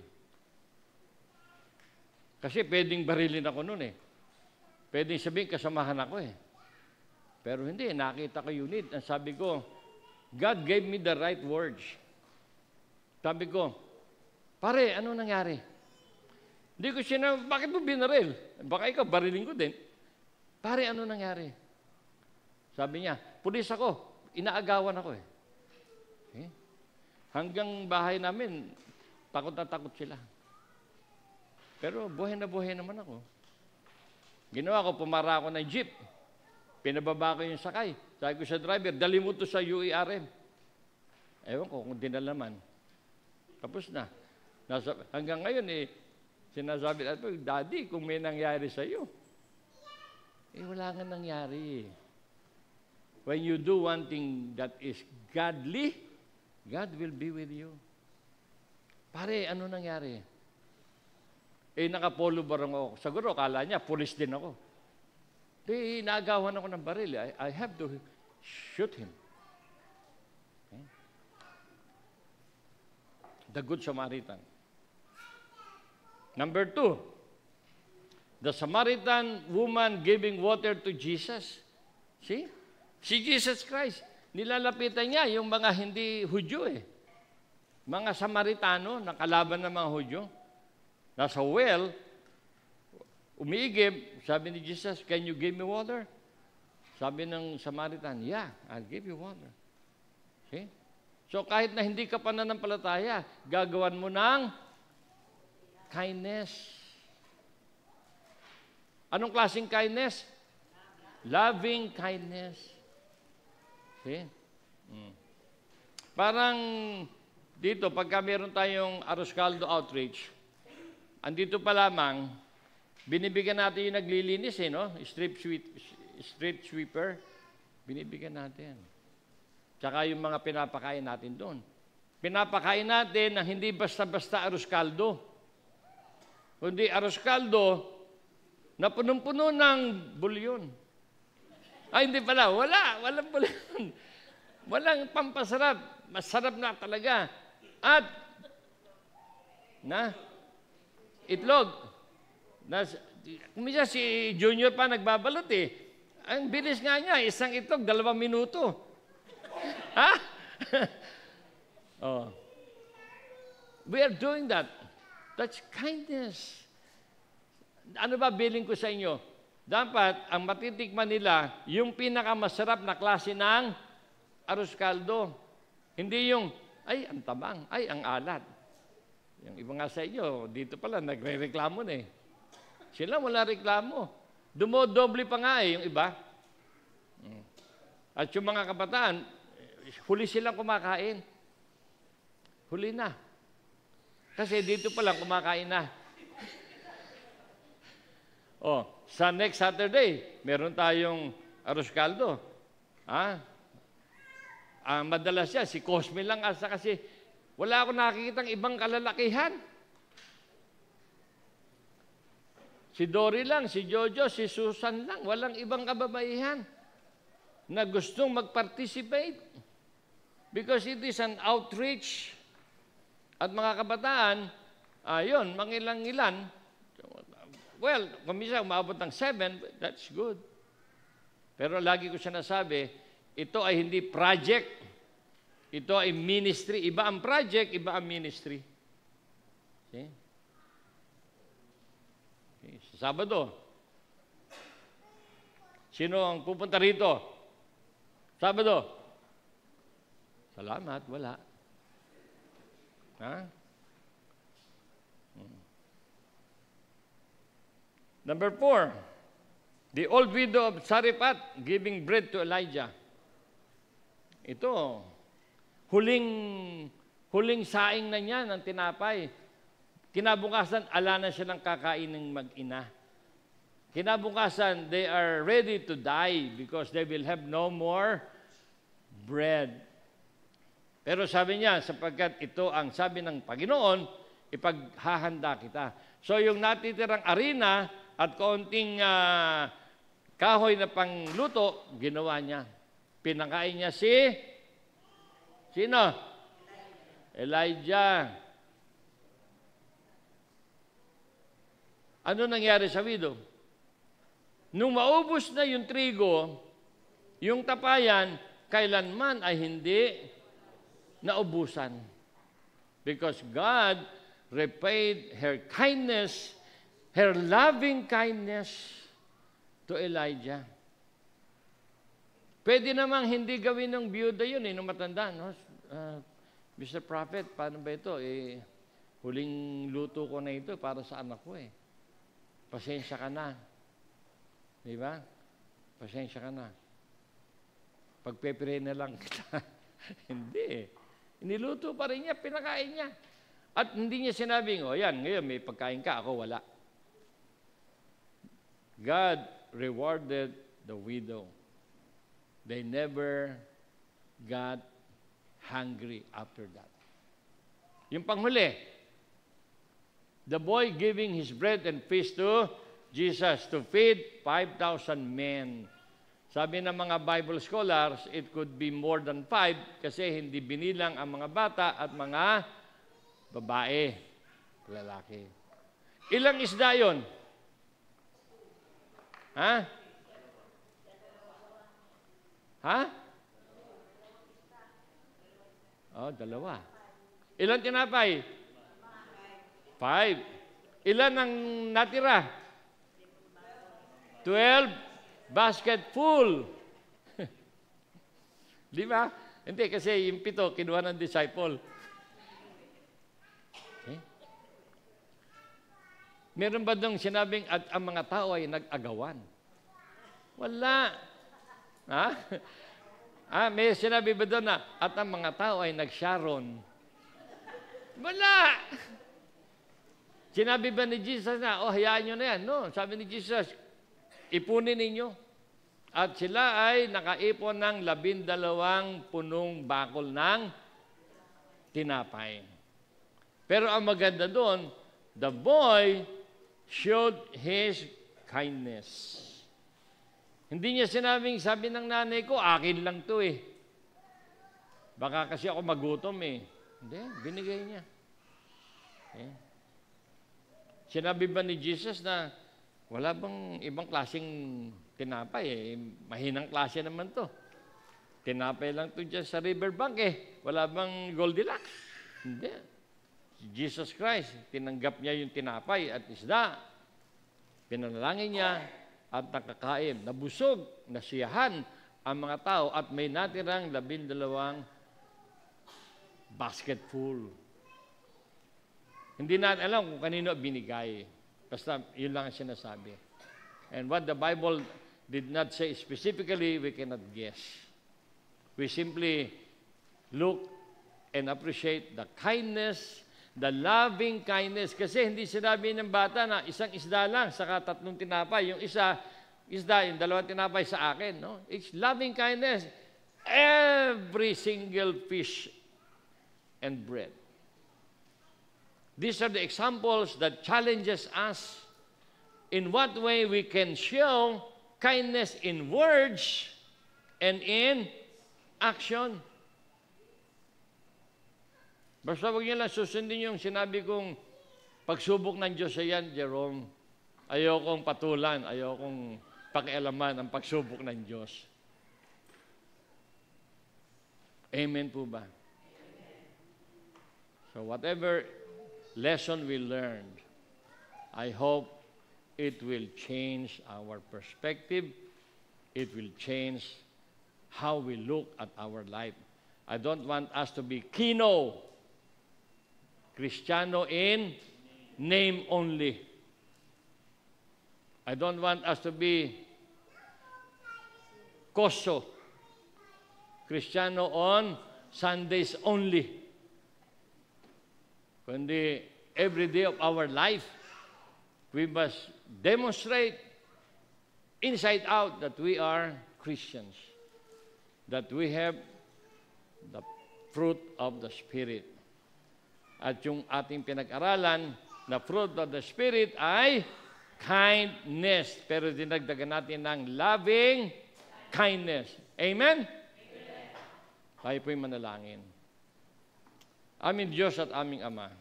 Kasi pwedeng barilin ako noon eh. Pwedeng sabihin kasamahan ako eh. Pero hindi, nakita ko yung need. Ang sabi ko, God gave me the right words. Sabi ko, pare, ano nangyari? Hindi ko sinabi, bakit mo binaril? Baka ikaw, barilin ko din. Pare, ano nangyari? Sabi niya, pulis ako. Inaagawan ako eh. Okay? Hanggang bahay namin, takot na takot sila. Pero buhay na buhay naman ako. Ginawa ko, pumara ako ng jeep. Pinababa ko yung sakay. Sabi ko sa driver, dali mo to sa UERM. Ewan ko kung dinalaman. Tapos na. Hanggang ngayon sinasabi natin, Daddy, kung may nangyari sa iyo. Wala nga nangyari. When you do one thing that is godly, God will be with you. Pare, ano nangyari? Nakapolo barang ako. Siguro, kala niya, pulis din ako. Naagawan ako ng baril. I have to shoot him. Okay? The Good Samaritan. Number 2, The Samaritan woman giving water to Jesus. See? Si Jesus Christ. Nilalapitan niya yung mga hindi Hudyo eh. Mga Samaritano, nakalaban ng mga Hudyo. Nasa well, umiigib, sabi ni Jesus, can you give me water? Sabi ng Samaritan, yeah, I'll give you water. See? So kahit na hindi ka pananampalataya, gagawan mo ng kindness. Anong klaseng kindness? Loving kindness. See? Parang dito, pagka meron tayong Arroz Caldo outreach, andito pa lamang, binibigyan natin yung naglilinis no? Street sweeper. Binibigyan natin. Tsaka yung mga pinapakain natin doon. Pinapakain natin na hindi basta-basta Arroz Caldo. Kundi Arroz Caldo na punong-puno ng bulyon. Ay, hindi pala. Walang bulyon. Walang pampasarap. Masarap na talaga. At, itlog. Kumisa si Junior pa nagbabalot eh. Ang bilis nga niya, isang itlog, 2 minuto. Ha? Oh. We are doing that. That's kindness. Ano ba billing ko sa inyo? Dapat, ang matitikman nila, yung pinakamasarap na klase ng Arroz Caldo. Hindi yung, ay, ang tabang, ay, ang alat. Yung iba nga sa inyo, dito pala, nagre-reklamo na eh. Sila wala reklamo. Dumodoble pa nga eh, yung iba. At yung mga kabataan, huli silang kumakain. Huli na. Kasi dito pa lang kumakain na. Sa next Saturday, meron tayong Arroz Caldo. Madalas siya, si Cosme lang asa kasi wala akong nakikitang ibang kalalakihan. Si Dory lang, si Jojo, si Susan lang. Walang ibang kababaihan na gustong mag-participate. Because it is an outreach. At mga kabataan, yun, mangilang-ilan. Well, kung minsan umabot ng 7, that's good. Pero lagi ko siya nasabi, ito ay hindi project. Ito ay ministry. Iba ang project, iba ang ministry. Okay? Sa Sabado, sino ang pupunta rito? Sabado. Salamat, wala. Ha? Number 4, the old widow of Sarephat giving bread to Elijah. Ito, huling saing na niya ng tinapay. Kinabukasan, ala na siya ng kakain ng mag-ina. Kinabukasan, they are ready to die because they will have no more bread. Pero sabi niya, sapagkat ito ang sabi ng Panginoon, ipaghahanda kita. So yung natitirang arena at kaunting kahoy na pangluto, ginawa niya. Pinakain niya sino? Elijah. Ano nangyari sa widow? Nung maubos na yung trigo, yung tapayan, kailanman ay hindi naubusan. Because God repaid her kindness, her loving kindness to Elijah. Pwede namang hindi gawin ng biyuda yun, nung matanda. No? Mr. Prophet, paano ba ito? Huling luto ko na ito para sa anak ko. Pasensya ka na. Di ba? Pasensya ka na. Pagpepere na lang kita. Hindi. Iniluto pa rin niya, pinakain niya. At hindi niya sinabing, yan, ngayon may pagkain ka, ako wala. God rewarded the widow. They never got hungry after that. Yung panghuli, the boy giving his bread and fish to Jesus to feed 5,000 men. Sabi ng mga Bible scholars, it could be more than 5 kasi hindi binilang ang mga bata at mga babae, lalaki. Ilang isda yon? Ha? Ha? Oh, 2. Ilan tinapay? 5. Ilan ang natira? 12. Basket full. Di ba? Hindi, kasi yung 7, kinuha ng disciple. Okay? Meron ba dong sinabing at ang mga tao ay nag-agawan? Wala. Ha? May sinabi ba doon na at ang mga tao ay nag-Sharon? Wala. Sinabi ba ni Jesus na, hayaan nyo na yan? No, sabi ni Jesus, ipunin ninyo. At sila ay nakaipon ng 12 punong bakol ng tinapay. Pero ang maganda doon, the boy showed his kindness. Hindi niya sinabing, sabi ng nanay ko, akin lang to eh. Baka kasi ako magutom eh. Hindi, binigay niya. Okay. Sinabi ba ni Jesus na wala bang ibang klaseng tinapay eh? Mahinang klase naman to. Tinapay lang to dyan sa riverbank eh. Wala bang Goldilocks? Hindi. Jesus Christ, tinanggap niya yung tinapay at isda. Pinanalangin niya at nakakain. Nabusog, nasiyahan ang mga tao at may natirang 12 basket full. Hindi natin alam kung kanino binigay. Basta yun lang ang sinasabi. And what the Bible did not say specifically, we cannot guess. We simply look and appreciate the kindness, the loving kindness. Kasi hindi sinabi ng bata na isang isda lang, saka 3 tinapay. Yung isda, yung 2 tinapay sa akin. No? It's loving kindness. Every single fish and bread. These are the examples that challenges us in what way we can show kindness in words and in action. Basta huwag niyo lang susundin yung sinabi kong pagsubok ng Diyos yan, Jerome. Ayokong patulan, ayokong pakialaman ang pagsubok ng Diyos. Amen po ba? So whatever lesson we learned, I hope it will change our perspective. It will change how we look at our life. I don't want us to be Kino, Cristiano in name only. I don't want us to be Koso, Cristiano on Sundays only. Kundi every day of our life, we must demonstrate inside out that we are Christians, that we have the fruit of the Spirit. At yung ating pinag-aralan na fruit of the Spirit ay kindness. Pero dinagdagan natin ng loving kindness. Amen? Amen. Tayo po'y manalangin. Aming Diyos at aming Ama,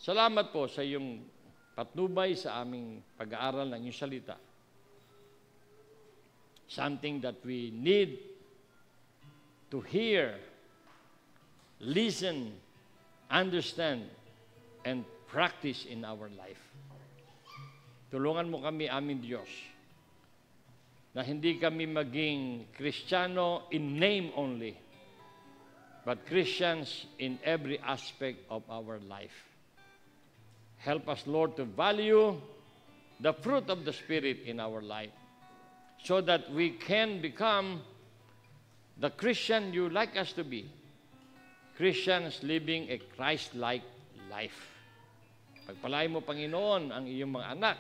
salamat po sa iyong patnubay sa aming pag-aaral ng iyong salita. Something that we need to hear, listen, understand, and practice in our life. Tulungan mo kami, aming Diyos, na hindi kami maging Kristiyano in name only, but Christians in every aspect of our life. Help us, Lord, to value the fruit of the Spirit in our life so that we can become the Christian you like us to be. Christians living a Christ-like life. Pagpalain mo, Panginoon, ang iyong mga anak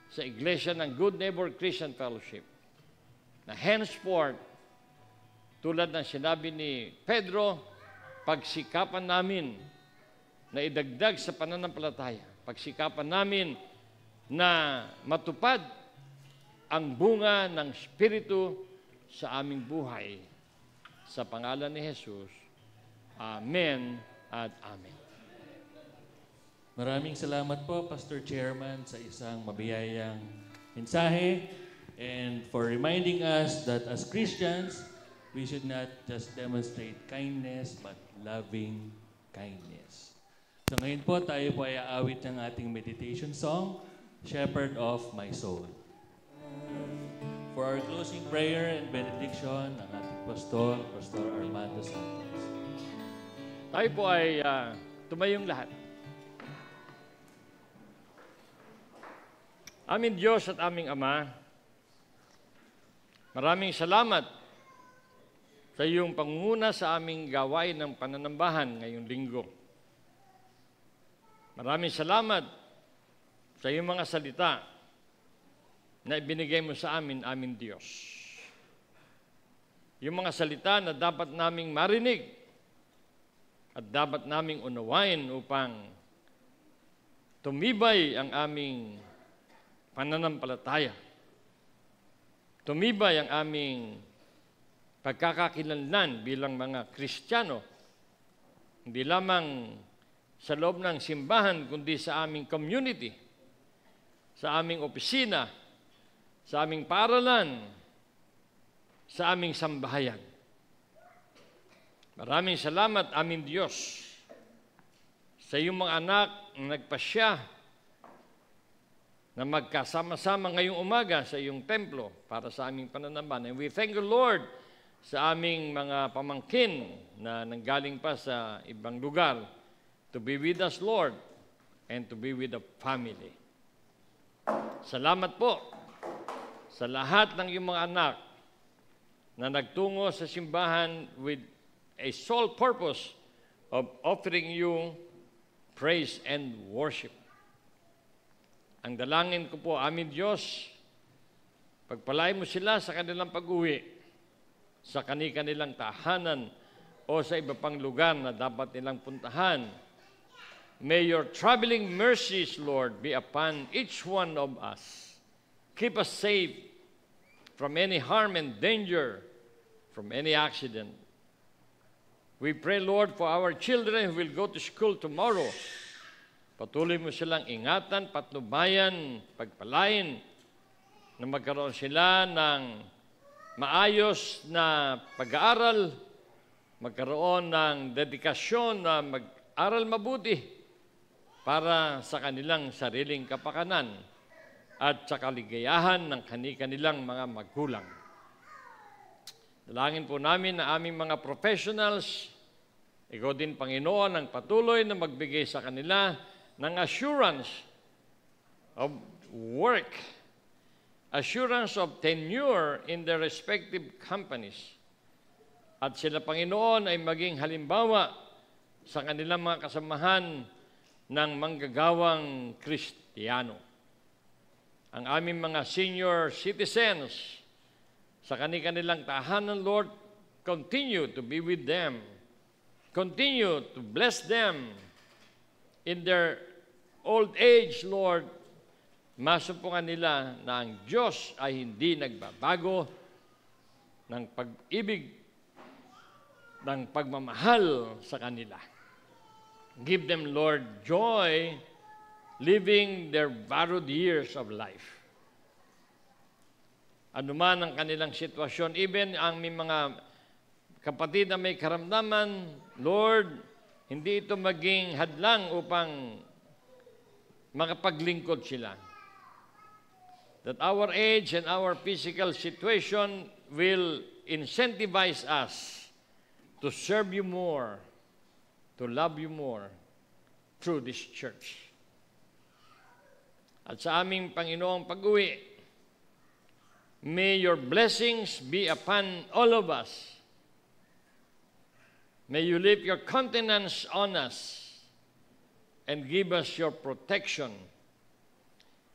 sa Iglesia ng Good Neighbor Christian Fellowship na henceforth, tulad ng sinabi ni Pedro, pagsikapan namin na idagdag sa pananampalataya, pagsikapan namin na matupad ang bunga ng Espiritu sa aming buhay. Sa pangalan ni Jesus, Amen at Amen. Maraming salamat po, Pastor Chairman, sa isang mabiyayang mensahe and for reminding us that as Christians, we should not just demonstrate kindness but loving kindness. So ngayon po, tayo po ay aawit ng ating meditation song, Shepherd of My Soul. For our closing prayer and benediction, ang ating Pastor Armando Santos. Tayo po ay tumayong lahat. Aming Diyos at aming Ama, maraming salamat sa iyong pangunguna sa aming gawain ng pananambahan ngayong linggo. Maraming salamat sa iyong mga salita na ibinigay mo sa amin, aming Diyos. Yung mga salita na dapat naming marinig at dapat naming unawain upang tumibay ang aming pananampalataya. Tumibay ang aming pagkakakilanlan bilang mga Kristiyano, hindi lamang sa loob ng simbahan, kundi sa aming community, sa aming opisina, sa aming paaralan, sa aming sambahayan. Maraming salamat, aming Diyos, sa iyong mga anak na nagpasya na magkasama-sama ngayong umaga sa iyong templo para sa aming pananambahan. And we thank you, Lord, sa aming mga pamangkin na nanggaling pa sa ibang lugar to be with us, Lord, and to be with the family. Salamat po sa lahat ng iyong mga anak na nagtungo sa simbahan with a sole purpose of offering you praise and worship. Ang dalangin ko po, aming Diyos, pagpalain mo sila sa kanilang pag-uwi, sa kanilang tahanan o sa iba pang lugar na dapat nilang puntahan. May your traveling mercies, Lord, be upon each one of us. Keep us safe from any harm and danger, from any accident. We pray, Lord, for our children who will go to school tomorrow. Patuloy mo silang ingatan, patnubayan, pagpalain, na magkaroon sila ng maayos na pag-aaral, magkaroon ng dedikasyon na mag-aral mabuti para sa kanilang sariling kapakanan at sa kaligayahan ng kanilang mga magulang. Dalangin po namin na aming mga professionals, ikaw din, Panginoon, ang patuloy na magbigay sa kanila ng assurance of work, assurance of tenure in their respective companies. At sila, Panginoon, ay maging halimbawa sa kanilang mga kasamahan ng manggagawang Kristiyano. Ang aming mga senior citizens sa kanilang tahanan, Lord, continue to be with them. Continue to bless them in their old age, Lord. Masumpungan nila na ang Diyos ay hindi nagbabago ng pag-ibig, ng pagmamahal sa kanila. Give them, Lord, joy living their borrowed years of life. Ano man ang kanilang sitwasyon, even ang may mga kapatid na may karamdaman, Lord, hindi ito maging hadlang upang makapaglingkod sila. That our age and our physical situation will incentivize us to serve you more, to love you more through this church. At sa aming Panginoong pag-uwi, may your blessings be upon all of us. May you lift your countenance on us and give us your protection.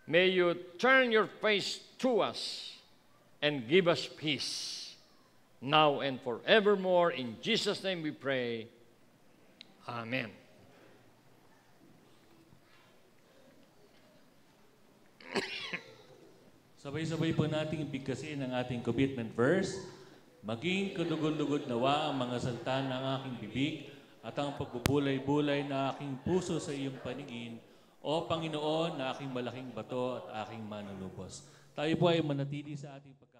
May you turn your face to us and give us peace, now and forevermore. In Jesus' name we pray. Amen. Sabay-sabay po nating bigkasin ang ating commitment verse. Maging kalugod-lugod nawa ang mga salita ng aking bibig at ang pagbubulay-bulay na aking puso sa iyong paningin, O Panginoon, na aking malaking bato at aking manunubos. Tayo po ay manatili sa ating pagkakas.